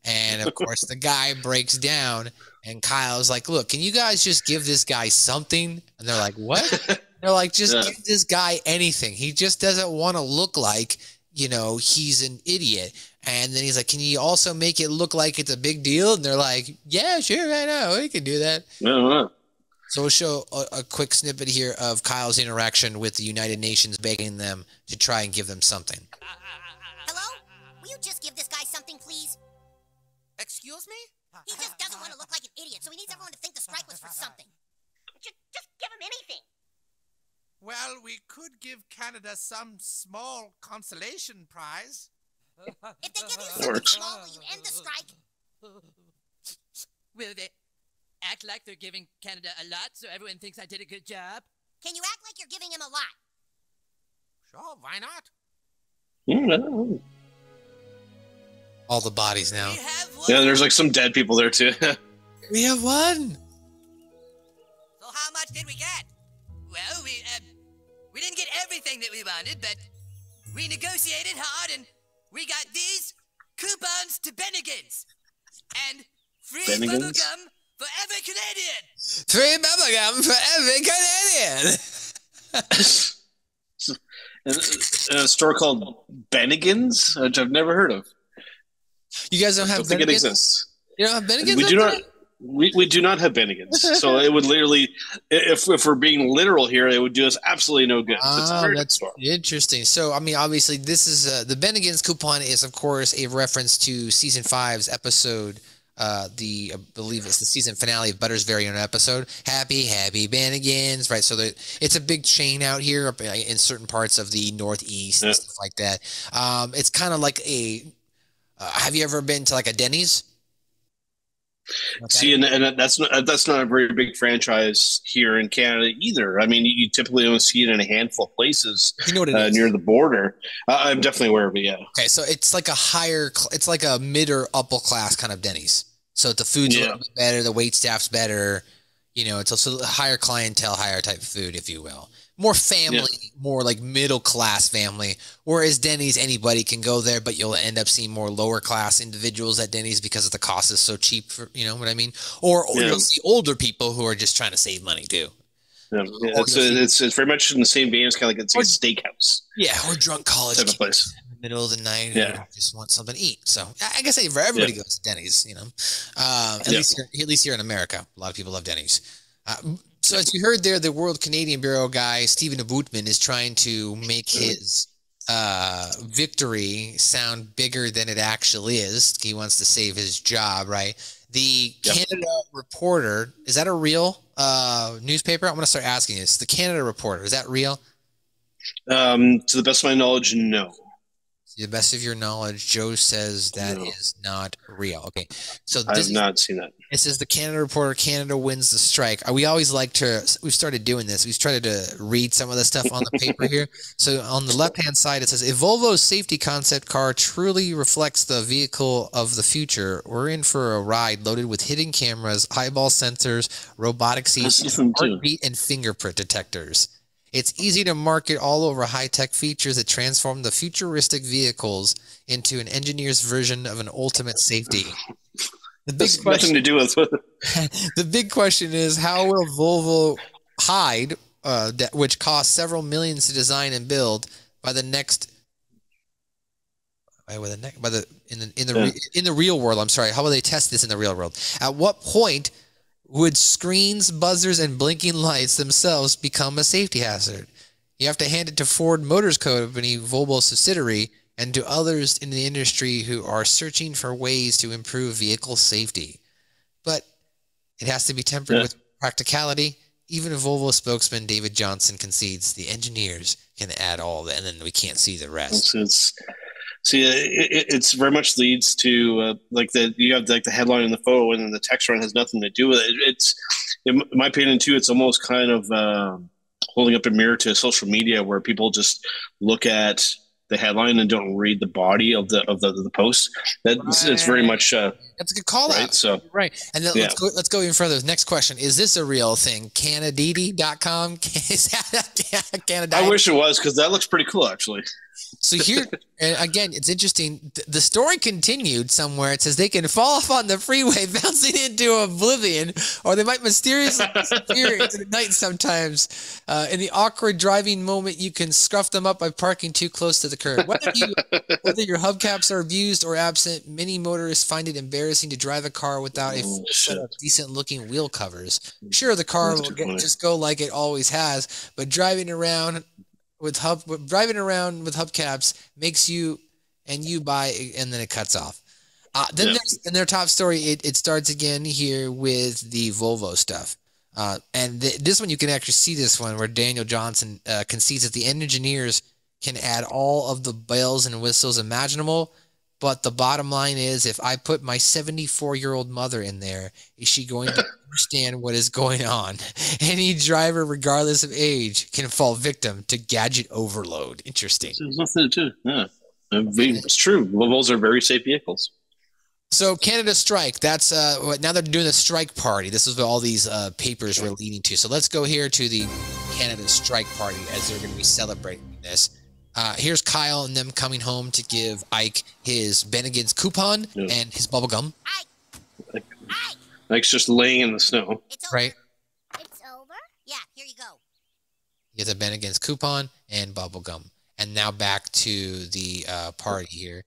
Speaker 4: And, of course, the guy breaks down. And Kyle's like, look, can you guys just give this guy something? And they're like, what? They're like, just give this guy anything. He just doesn't want to look like, he's an idiot. And then he's like, can you also make it look like it's a big deal? And they're like, yeah, sure, I know. We can do that. So we'll show a quick snippet here of Kyle's interaction with the United Nations begging them to try and give them something.
Speaker 8: Hello? Will you just give this guy something, please?
Speaker 1: Excuse me?
Speaker 8: He just doesn't want to look like an idiot, so he needs everyone to think the strike was for something. Just give him anything.
Speaker 3: Well, we could give Canada some small consolation prize.
Speaker 8: If they give you something small, will you end the strike?
Speaker 1: Will they act like they're giving Canada a lot so everyone thinks I did a good job?
Speaker 8: Can you act like you're giving him a lot?
Speaker 1: Sure, why not?
Speaker 4: All the bodies now.
Speaker 5: Yeah, there's like some dead people there too.
Speaker 4: We have one.
Speaker 1: So how much did we get? Well, we didn't get everything that we wanted, but we negotiated hard and we got these coupons to Bennigan's and free bubblegum for every Canadian.
Speaker 4: Free bubblegum for every Canadian.
Speaker 5: And a store called Bennigan's, which I've never heard of.
Speaker 4: You guys don't have
Speaker 5: I don't think it exists.
Speaker 4: You don't have Bennigan's?
Speaker 5: We do not. We do not have Bennigan's, so it would literally, if we're being literal here, it would do us absolutely no good. It's a very good store.
Speaker 4: Interesting. So, I mean, obviously, this is the Bennigan's coupon is, of course, a reference to season 5's episode. I believe it's the season finale of Butter's very own episode. Happy Bennigan's, right? So it's a big chain out here in certain parts of the Northeast and stuff like that. It's kind of like a. Have you ever been to like a Denny's?
Speaker 5: See, and that's not a very big franchise here in Canada either. I mean, you typically only see it in a handful of places near the border. I'm definitely aware of it, yeah. Okay,
Speaker 4: so it's like it's like a mid or upper class kind of Denny's. So the food's a little bit better, the wait staff's better, You know, it's also a higher clientele, higher type of food, if you will. More family, more like middle class family. Whereas Denny's, anybody can go there, but you'll end up seeing more lower class individuals at Denny's because the cost is so cheap. For, you know what I mean? Or you'll see older people who are just trying to save money too.
Speaker 5: Yeah, it's very much in the same vein. It's kind of like it's a steakhouse.
Speaker 4: Yeah, or drunk college
Speaker 5: type of place.
Speaker 4: In the middle of the night.
Speaker 5: Yeah,
Speaker 4: who just want something to eat. So I guess for everybody goes to Denny's. You know, at least here in America, a lot of people love Denny's. So as you heard there, the World Canadian Bureau guy Stephen Aboutman is trying to make his victory sound bigger than it actually is. He wants to save his job, right? The Canada Reporter, is that a real newspaper? I'm going to start asking this. The Canada Reporter, is that real?
Speaker 5: To the best of my knowledge, no.
Speaker 4: To the best of your knowledge, Joe says that is not real. Okay, so
Speaker 5: I have not seen that.
Speaker 4: It says the Canada Reporter, Canada wins the strike. We always like to, we've started doing this. We've started to read some of the stuff on the paper here. So on the left-hand side, it says, if Volvo's safety concept car truly reflects the vehicle of the future, we're in for a ride loaded with hidden cameras, eyeball sensors, robotic seats, heartbeat, and fingerprint detectors. It's easy to market all over high-tech features that transform the futuristic vehicles into an engineer's version of an ultimate safety. The big question,
Speaker 5: nothing to do with
Speaker 4: the big question is, how will Volvo hide, which costs several millions to design and build, in the real world? I'm sorry. How will they test this in the real world? At what point would screens, buzzers, and blinking lights themselves become a safety hazard? You have to hand it to Ford Motors Company, Volvo subsidiary, and to others in the industry who are searching for ways to improve vehicle safety. But it has to be tempered with practicality. Even Volvo spokesman David Johnson concedes the engineers can add all that, and then we can't see the rest.
Speaker 5: It's very much leads to you have like the headline in the photo, and then the text run has nothing to do with it. It's, in my opinion, too. It's almost kind of holding up a mirror to social media, where people just look at the headline and don't read the body of the post. It's very much
Speaker 4: that's a good call out.
Speaker 5: So
Speaker 4: and then let's go even further. Next question: is this a real thing? Canadidi.com. Is that Canada?
Speaker 5: I wish it was, because that looks pretty cool, actually.
Speaker 4: So here, and again, it's interesting. The story continued somewhere. It says they can fall off on the freeway, bouncing into oblivion, or they might mysteriously disappear into the night sometimes. In the awkward driving moment, you can scruff them up by parking too close to the curb. Whether your hubcaps are abused or absent, many motorists find it embarrassing to drive a car without a full set of decent-looking wheel covers. Sure, the car will just go like it always has, but driving around with hubcaps makes you buy, and then it cuts off. Then there's, in their top story, it starts again here with the Volvo stuff. And this one, you can actually see this one where Daniel Johnson concedes that the engineers can add all of the bells and whistles imaginable, but the bottom line is, if I put my 74-year-old mother in there, is she going to understand what is going on? Any driver, regardless of age, can fall victim to gadget overload. Interesting.
Speaker 5: There's nothing to do. Yeah, it's true. Volvos are very safe vehicles.
Speaker 4: So Canada strike. That's now they're doing a strike party. This is what all these papers were leading to. So let's go here to the Canada strike party as they're going to be celebrating this. Here's Kyle and them coming home to give Ike his Bennigan's coupon and his bubble gum.
Speaker 5: Ike's just laying in the snow.
Speaker 8: It's over.
Speaker 4: Right.
Speaker 8: It's over? Yeah, here you go.
Speaker 4: You get the Bennigan's coupon and bubble gum. And now back to the party here.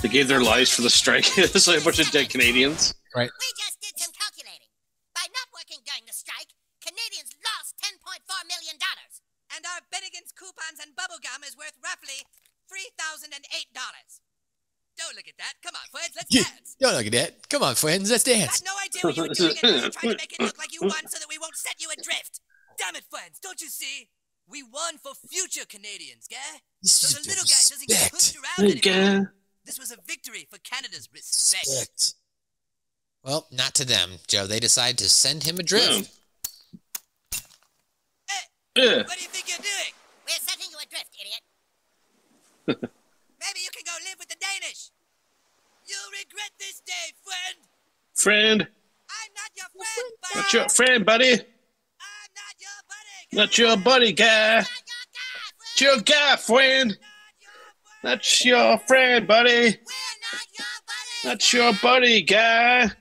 Speaker 5: They gave their lives for the strike. It's like a bunch of dead Canadians.
Speaker 4: Right.
Speaker 8: We just did some calculating. By not working during the strike, Canadians lost $10.4 million.
Speaker 6: And our Bennigan's coupons and bubblegum is worth roughly $3,008. Don't look at that. Come on, friends, let's dance.
Speaker 4: Don't look at that. Come on, friends, let's
Speaker 6: I
Speaker 4: dance.
Speaker 6: had no idea what you were doing, and you tried to make it look like you won so that we won't set you adrift. Damn it, friends, don't you see? We won for future Canadians, gell? So the little guy doesn't get pushed around anymore. This was a victory for Canada's respect.
Speaker 4: Well, not to them, Joe. They decided to send him adrift.
Speaker 6: Hey, what do you think you're doing?
Speaker 8: We're setting you adrift, idiot.
Speaker 6: Maybe you can go live with the Danish. You'll regret this day, friend.
Speaker 5: Friend.
Speaker 6: I'm
Speaker 5: Not your friend, buddy.
Speaker 6: I'm not your buddy.
Speaker 5: Not your buddy, guy. Not your guy, friend. Not your friend, buddy.
Speaker 8: We're not your buddy.
Speaker 5: Not your buddy, guy.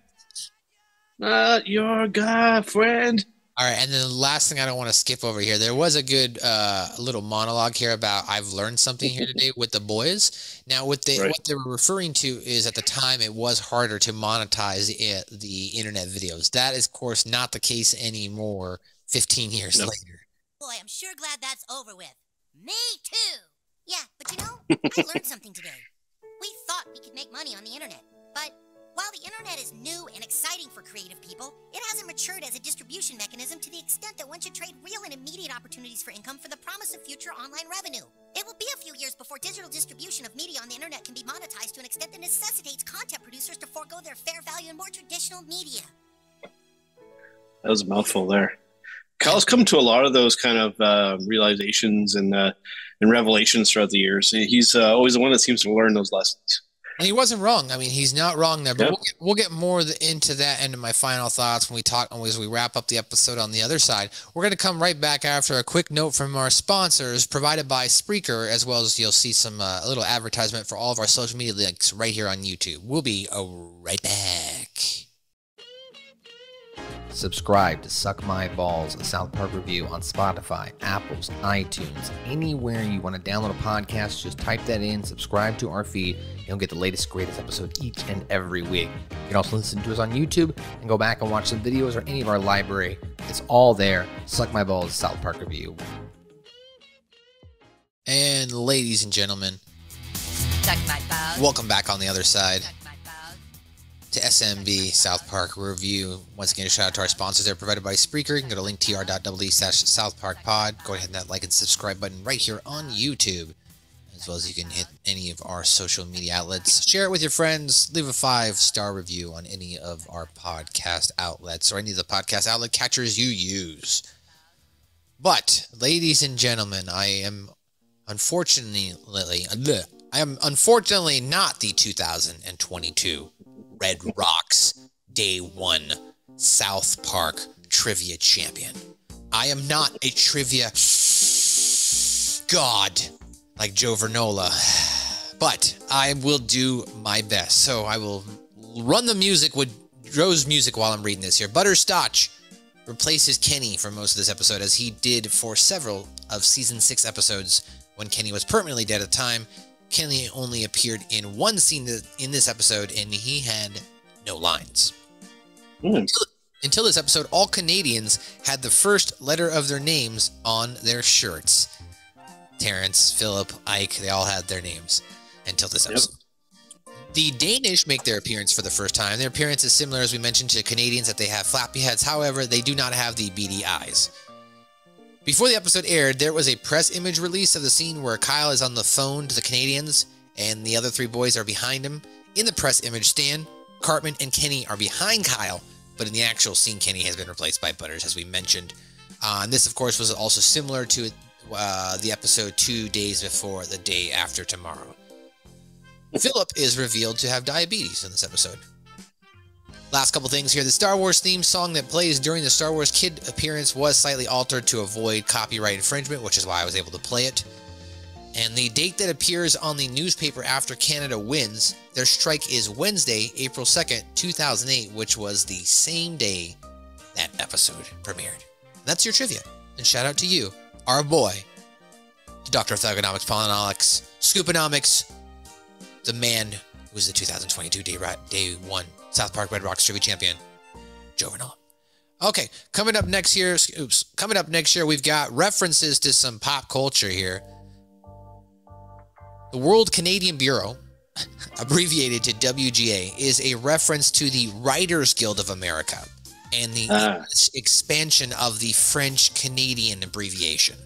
Speaker 5: Not your guy, friend.
Speaker 4: All right, and then the last thing I don't want to skip over here. There was a good little monologue here about I've learned something here today with the boys. Now, what they were referring to is at the time it was harder to monetize the internet videos. That is, of course, not the case anymore 15 years later.
Speaker 8: Boy, I'm sure glad that's over with. Me too. Yeah, but you know, I learned something today. We thought we could make money on the internet, but while the internet is new and exciting for creative people, it hasn't matured as a distribution mechanism to the extent that one should trade real and immediate opportunities for income for the promise of future online revenue. It will be a few years before digital distribution of media on the internet can be monetized to an extent that necessitates content producers to forego their fair value in more traditional media.
Speaker 5: That was a mouthful there. Kyle's come to a lot of those kind of realizations and revelations throughout the years. He's always the one that seems to learn those lessons.
Speaker 4: And he wasn't wrong. I mean, he's not wrong there. But we'll get more into that into my final thoughts when we wrap up the episode on the other side. We're going to come right back after a quick note from our sponsors provided by Spreaker, as well as you'll see some a little advertisement for all of our social media links right here on YouTube. We'll be right back. Subscribe to Suck My Balls, a South Park review on Spotify, Apple's, iTunes, anywhere you want to download a podcast. Just type that in, subscribe to our feed. You'll get the latest, greatest episode each and every week. You can also listen to us on YouTube and go back and watch some videos or any of our library. It's all there. Suck My Balls, South Park review. And ladies and gentlemen,
Speaker 6: Suck my balls.
Speaker 4: welcome back on the other side
Speaker 6: Suck my balls.
Speaker 4: to SMB South Park Review. Once again, a shout out to our sponsors. They're provided by Spreaker. You can go to linktr.ee/SouthParkPod. Go ahead and hit that like and subscribe button right here on YouTube, as well as you can hit any of our social media outlets. Share it with your friends. Leave a 5-star review on any of our podcast outlets or any of the podcast outlet catchers you use. But, ladies and gentlemen, I am unfortunately not the 2022 Red Rocks Day 1 South Park Trivia Champion. I am not a trivia god like Joe Vernola, but I will do my best. So I will run the music with Joe's music while I'm reading this here. Butterscotch replaces Kenny for most of this episode, as he did for several of Season 6 episodes when Kenny was permanently dead at the time. Kenny only appeared in one scene in this episode, and he had no lines. Until this episode, all Canadians had the first letter of their names on their shirts. Terrence, Philip, Ike, they all had their names until this episode. The Danish make their appearance for the first time. Their appearance is similar, as we mentioned, to Canadians, that they have flappy heads. However, they do not have the beady eyes. Before the episode aired, there was a press image release of the scene where Kyle is on the phone to the Canadians, and the other 3 boys are behind him. In the press image, Stan, Cartman, and Kenny are behind Kyle, but in the actual scene, Kenny has been replaced by Butters, as we mentioned. And this, of course, was also similar to the episode 2 days before the day after tomorrow. Philip is revealed to have diabetes in this episode. Last couple things here. The Star Wars theme song that plays during the Star Wars Kid appearance was slightly altered to avoid copyright infringement, which is why I was able to play it. And the date that appears on the newspaper after Canada wins, their strike is Wednesday, April 2nd, 2008, which was the same day that episode premiered. And that's your trivia. And shout out to you, our boy, the Doctor of Thugonomics, Polynomics, Scooponomics, the man who was the 2022 Day 1 South Park Red Rocks Trivia Champion, Joe Vernola. Okay, coming up next year, we've got references to some pop culture here. The World Canadian Bureau, abbreviated to WGA, is a reference to the Writers Guild of America and the expansion of the French Canadian abbreviation.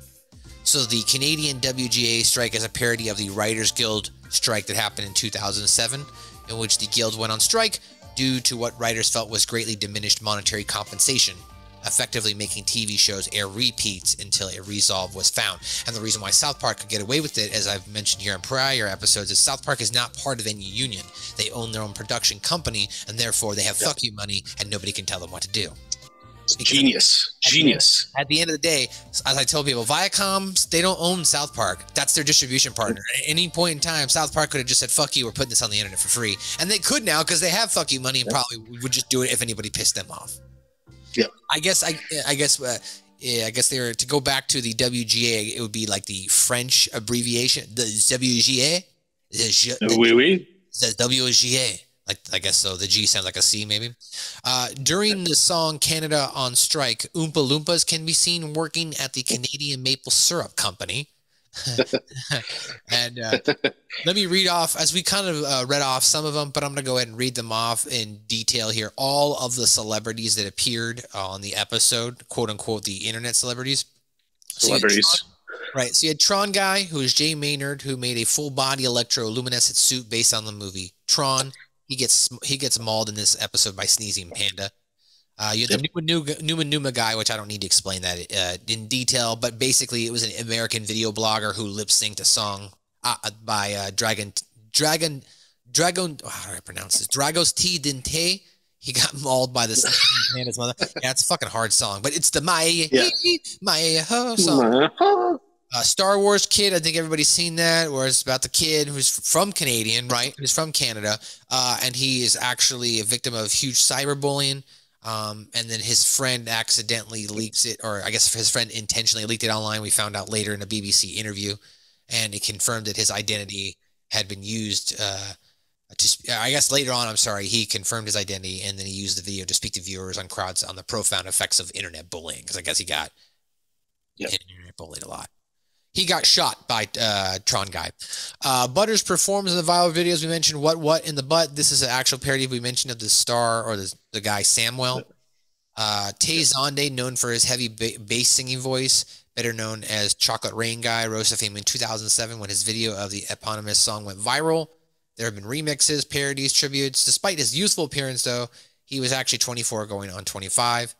Speaker 4: So the Canadian WGA strike is a parody of the Writers Guild strike that happened in 2007, in which the guild went on strike due to what writers felt was greatly diminished monetary compensation, effectively making TV shows air repeats until a resolve was found. And the reason why South Park could get away with it, as I've mentioned here in prior episodes, is South Park is not part of any union. They own their own production company, and therefore they have fuck you money, and nobody can tell them what to do.
Speaker 5: Genius.
Speaker 4: At the end of the day, as I tell people, Viacom, they don't own South Park. That's their distribution partner. At any point in time, South Park could have just said, fuck you, we're putting this on the internet for free. And they could now because they have fuck you money and probably would just do it if anybody pissed them off.
Speaker 5: Yeah.
Speaker 4: I guess they were, to go back to the WGA, it would be like the French abbreviation, the WGA.
Speaker 5: Oui.
Speaker 4: Says WGA. Like, I guess so. The G sounds like a C, maybe. During the song Canada on Strike, Oompa Loompas can be seen working at the Canadian Maple Syrup Company. And let me read off, as we kind of read off some of them, but I'm going to go ahead and read them off in detail here. All of the celebrities that appeared on the episode, quote unquote, the internet celebrities.
Speaker 5: Celebrities.
Speaker 4: Right. So you had Tron Guy, who is Jay Maynard, who made a full body electroluminescent suit based on the movie Tron. He gets mauled in this episode by Sneezing Panda. You had the Numa guy, which I don't need to explain that in detail, but basically it was an American video blogger who lip synced a song by Dragon. How do I pronounce this? Dragos T Dinte. He got mauled by the Sneezing Panda's mother. Yeah, it's a fucking hard song, but it's the my ho song. Star Wars Kid, I think everybody's seen that, where it's about the kid who's from Canadian, right? Who's from Canada, and he is actually a victim of huge cyberbullying, and then his friend accidentally leaks it, or I guess his friend intentionally leaked it online. We found out later in a BBC interview, and it confirmed that his identity had been used I guess later on, he confirmed his identity, and then he used the video to speak to viewers on crowds on the profound effects of internet bullying, because I guess he got internet bullied a lot. He got shot by Tron Guy. Butters performs in the viral videos. We mentioned What in the Butt. This is an actual parody we mentioned of the star, or the guy Samwell. Tay Zonde, known for his heavy bass singing voice, better known as Chocolate Rain Guy, rose to fame in 2007 when his video of the eponymous song went viral. There have been remixes, parodies, tributes. Despite his youthful appearance, though, he was actually 24 going on 25.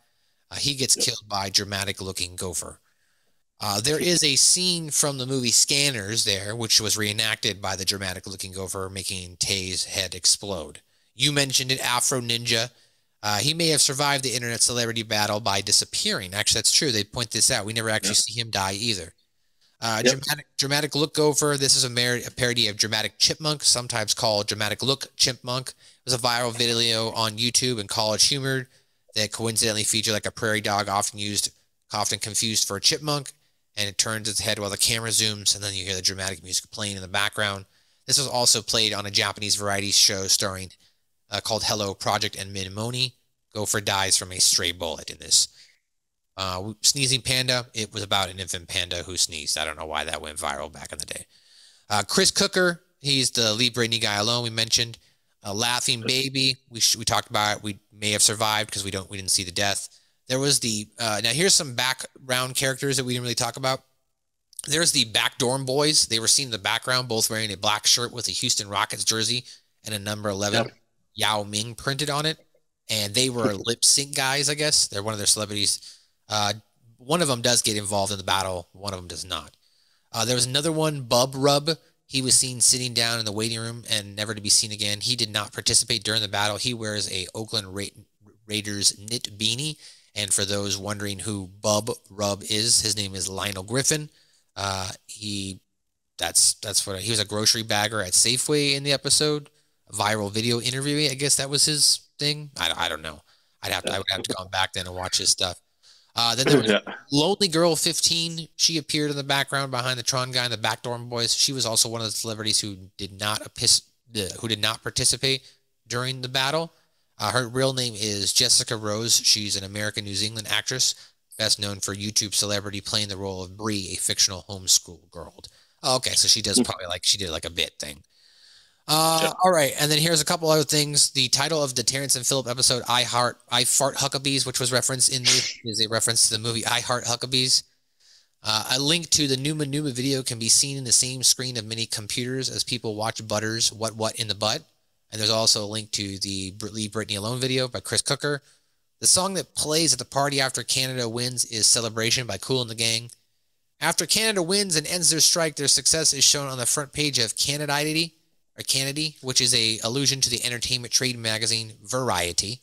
Speaker 4: He gets killed by dramatic-looking gopher. There is a scene from the movie Scanners there, which was reenacted by the dramatic-looking gopher, making Tay's head explode. You mentioned it, Afro Ninja. He may have survived the internet celebrity battle by disappearing. Actually, that's true. They point this out. We never actually see him die either. Dramatic Look Gopher. This is a parody of Dramatic Chipmunk, sometimes called Dramatic Look Chipmunk. It was a viral video on YouTube and College Humor that coincidentally featured like a prairie dog, often confused for a chipmunk, and it turns its head while the camera zooms, and then you hear the dramatic music playing in the background. This was also played on a Japanese variety show starring called Hello Project and Minimoni. Gopher dies from a stray bullet in this. Sneezing Panda, it was about an infant panda who sneezed. I don't know why that went viral back in the day. Chris Cooker, he's the Lee Brittany guy alone we mentioned. Laughing Baby, we talked about it. We may have survived because we didn't see the death. There was the now here's some background characters that we didn't really talk about. There's the Back Dorm Boys. They were seen in the background, both wearing a black shirt with a Houston Rockets jersey and a number 11 Yao Ming printed on it. And they were lip sync guys, I guess. They're one of their celebrities. One of them does get involved in the battle. One of them does not. There was another one, Bub Rub. He was seen sitting down in the waiting room and never to be seen again. He did not participate during the battle. He wears a Oakland Raiders knit beanie. And for those wondering who Bub Rub is, his name is Lionel Griffin. He was a grocery bagger at Safeway in the episode. A viral video interview, I guess that was his thing. I don't know. I would have to go back then and watch his stuff. Then there was Lonely Girl 15. She appeared in the background behind the Tron Guy and the Back Dorm Boys. She was also one of the celebrities who did not participate during the battle. Her real name is Jessica Rose. She's an American New Zealand actress, best known for YouTube celebrity playing the role of Bree, a fictional homeschool girl. Oh, okay, so she does probably she did like a bit thing. All right, and then here's a couple other things. The title of the Terrence and Phillip episode, I Fart Huckabees, which was referenced in this, is a reference to the movie I Heart Huckabees. A link to the Numa video can be seen in the same screen of many computers as people watch Butters' What in the Butt. And there's also a link to the Leave Britney Alone video by Chris Cooker. The song that plays at the party after Canada wins is Celebration by Kool and the Gang. After Canada wins and ends their strike, their success is shown on the front page of Canady, which is a allusion to the entertainment trade magazine Variety.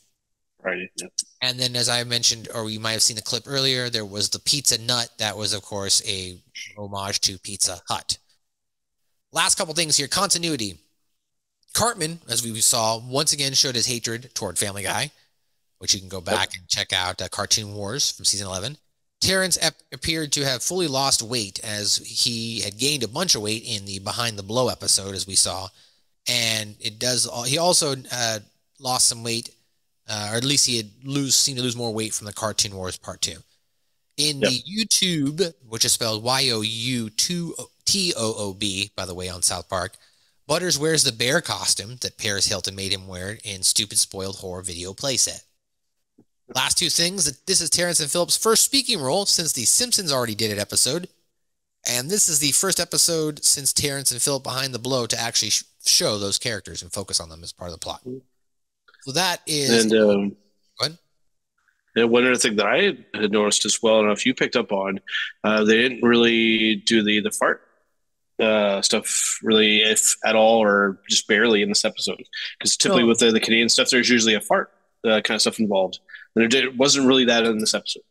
Speaker 5: Friday. Yeah.
Speaker 4: And then, as I mentioned, or you might have seen the clip earlier, there was the Pizza Nut. That was, of course, a homage to Pizza Hut. Last couple things here. Continuity. Cartman, as we saw, once again showed his hatred toward Family Guy, which you can go back and check out Cartoon Wars from season 11. Terrence appeared to have fully lost weight, as he had gained a bunch of weight in the Behind the Blow episode, as we saw. And he also lost some weight, or at least he had seemed to lose more weight from the Cartoon Wars Part 2. In the YouTube, which is spelled YOU2TOOB, by the way, on South Park, Butters wears the bear costume that Paris Hilton made him wear in Stupid Spoiled Horror video playset. Last two things, this is Terrence and Phillip's first speaking role since the Simpsons already did it episode. And this is the first episode since Terrence and Phillip Behind the Blow to actually show those characters and focus on them as part of the plot. So that is...
Speaker 5: And,
Speaker 4: go ahead.
Speaker 5: And one other thing that I had noticed as well, I don't know if you picked up on, they didn't really do the fart stuff really, if at all, or just barely in this episode. Because typically with the Canadian stuff, there's usually a fart kind of stuff involved. And it wasn't really that in this episode.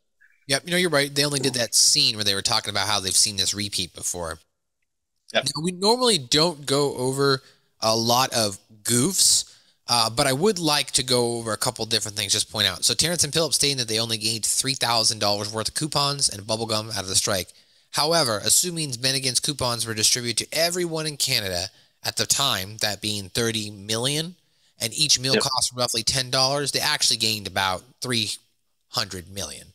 Speaker 4: Yep, you're right. They only did that scene where they were talking about how they've seen this repeat before. Yep. Now, we normally don't go over a lot of goofs, but I would like to go over a couple different things, just point out. So Terrence and Phillip stating that they only gained $3,000 worth of coupons and bubblegum out of the strike. However, assuming Bennigan's coupons were distributed to everyone in Canada at the time, that being 30 million, and each meal cost roughly $10, they actually gained about 300 million.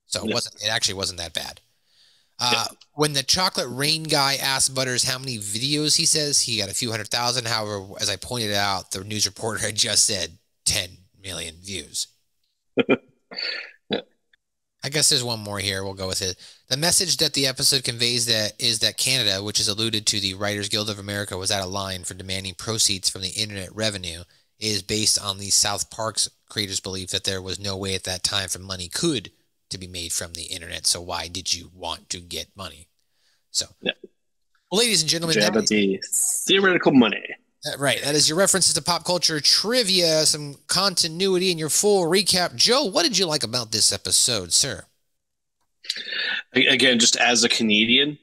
Speaker 4: So it actually wasn't that bad. When the Chocolate Rain guy asked Butters how many videos he says, he got a few 100,000. However, as I pointed out, the news reporter had just said 10 million views. I guess there's one more here. We'll go with it. The message that the episode conveys is that Canada, which is alluded to the Writers Guild of America, was out of line for demanding proceeds from the internet revenue, is based on the South Park's creators' belief that there was no way at that time for money to be made from the internet. So why did you want to get money? So, well, ladies and gentlemen,
Speaker 5: that is the theoretical money.
Speaker 4: Right. That is your references to pop culture trivia, some continuity, and your full recap. Joe, what did you like about this episode, sir?
Speaker 5: Again, just as a Canadian,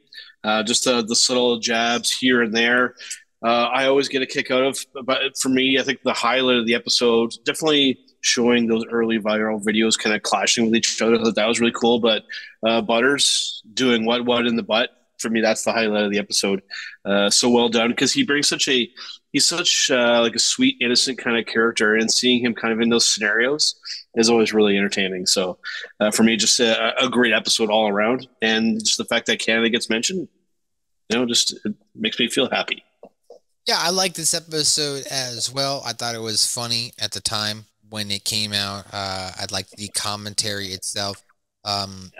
Speaker 5: just the little jabs here and there. I always get a kick out of, but for me, I think the highlight of the episode, definitely showing those early viral videos kind of clashing with each other. I thought that was really cool. But Butters doing what in the butt, for me, that's the highlight of the episode. So well done, because he brings he's such like a sweet, innocent kind of character, and seeing him kind of in those scenarios is always really entertaining. So for me, just a great episode all around, and just the fact that Canada gets mentioned, just it makes me feel happy.
Speaker 4: Yeah, I like this episode as well. I thought it was funny at the time when it came out. I liked the commentary itself.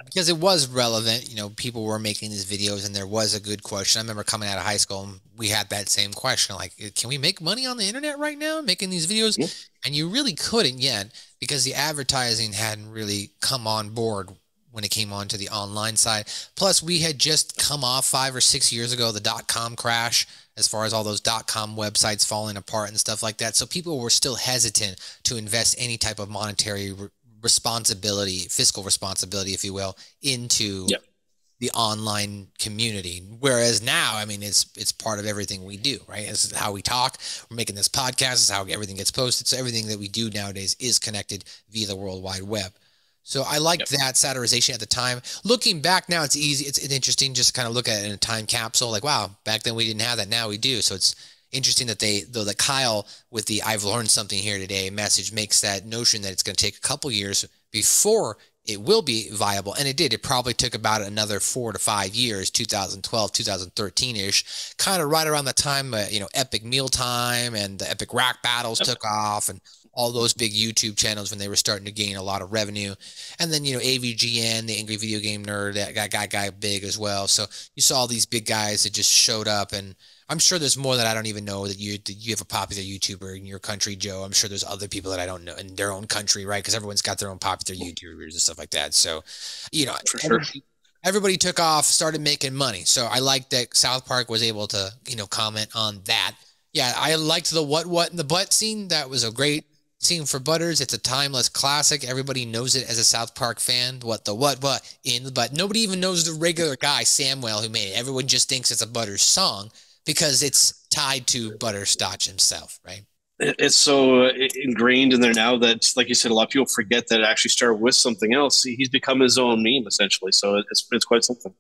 Speaker 4: Because it was relevant, people were making these videos, and there was a good question. I remember coming out of high school, and we had that same question, like, can we make money on the internet right now making these videos? Yeah. And you really couldn't yet, because the advertising hadn't really come on board when it came on to the online side. Plus, we had just come off 5 or 6 years ago, the dot-com crash, as far as all those dot-com websites falling apart and stuff like that. So people were still hesitant to invest any type of monetary responsibility, fiscal responsibility, if you will, into the online community. Whereas now, I mean, it's part of everything we do, right? This is how we talk. We're making this podcast. This is how everything gets posted. So everything that we do nowadays is connected via the World Wide Web. So I liked that satirization at the time. Looking back now, it's easy. It's interesting just to kind of look at it in a time capsule. Like, wow, back then we didn't have that. Now we do. So it's interesting that that Kyle, with the "I've learned something here today" message, makes that notion that it's going to take a couple years before it will be viable. And it did. It probably took about another 4 to 5 years, 2012, 2013-ish, kind of right around the time, Epic Mealtime and the Epic Rack Battles took off, and all those big YouTube channels when they were starting to gain a lot of revenue. And then, AVGN, the Angry Video Game Nerd, that got big as well. So you saw these big guys that just showed up, and I'm sure there's more that I don't even know that you have a popular YouTuber in your country, Joe. I'm sure there's other people that I don't know in their own country, right? Because everyone's got their own popular YouTubers and stuff like that. So, everybody took off, started making money. So I like that South Park was able to, comment on that. Yeah, I liked the what in the butt scene. That was a great Scene for Butters, it's a timeless classic. Everybody knows it as a South Park fan. What in the butt. Nobody even knows the regular guy, Samuel, who made it. Everyone just thinks it's a Butters song because it's tied to Butterscotch himself, right?
Speaker 5: It's so ingrained in there now that, like you said, a lot of people forget that it actually started with something else. He's become his own meme, essentially. So it's quite something.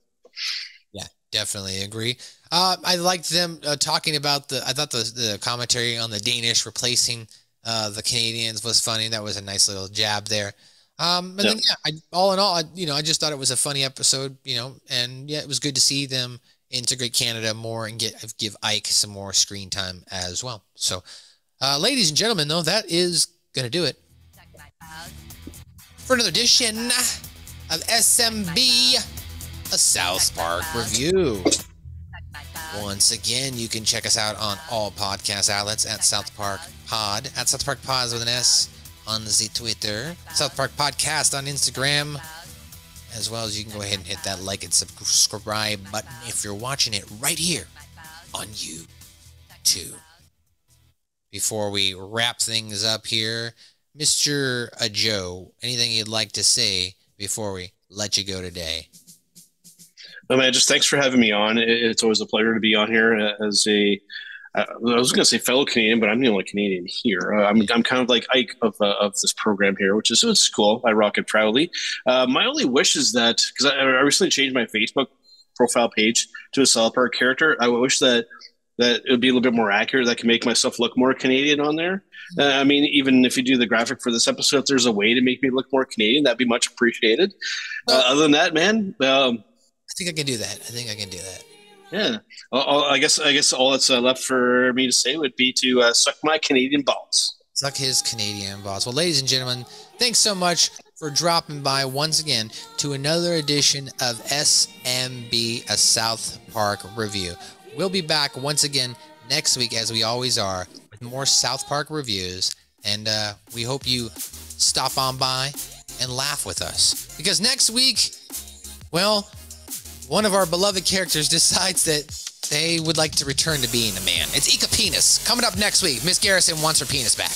Speaker 4: Yeah, definitely agree. I liked them talking about I thought the commentary on the Danish replacing the Canadians was funny. That was a nice little jab there. Then all in all, I just thought it was a funny episode, and yeah, it was good to see them integrate Canada more and give Ike some more screen time as well. So, ladies and gentlemen, though, that is going to do it for another edition of SMB, a South Park review. Once again, you can check us out on all podcast outlets at SouthParkPod, at SouthParkPod with an S on the Twitter, South Park Podcast on Instagram, as well as you can go ahead and hit that like and subscribe button if you're watching it right here on YouTube. Before we wrap things up here, Mr. Joe, anything you'd like to say before we let you go today?
Speaker 5: No, man, just thanks for having me on. It's always a pleasure to be on here as I was going to say fellow Canadian, but I'm the only Canadian here. I'm kind of like Ike of this program here, which is cool. I rock it proudly. My only wish is that, because I recently changed my Facebook profile page to a South Park character, I wish that it would be a little bit more accurate. That can make myself look more Canadian on there. I mean, even if you do the graphic for this episode, if there's a way to make me look more Canadian, that'd be much appreciated. Other than that, man,
Speaker 4: I think I can do that.
Speaker 5: Yeah. I guess all that's left for me to say would be to suck my Canadian balls.
Speaker 4: Suck his Canadian balls. Well, ladies and gentlemen, thanks so much for dropping by once again to another edition of SMB, a South Park review. We'll be back once again next week, as we always are, with more South Park reviews. And we hope you stop on by and laugh with us. Because next week, well, one of our beloved characters decides that they would like to return to being a man. It's Ika Penis. Coming up next week, Miss Garrison wants her penis back.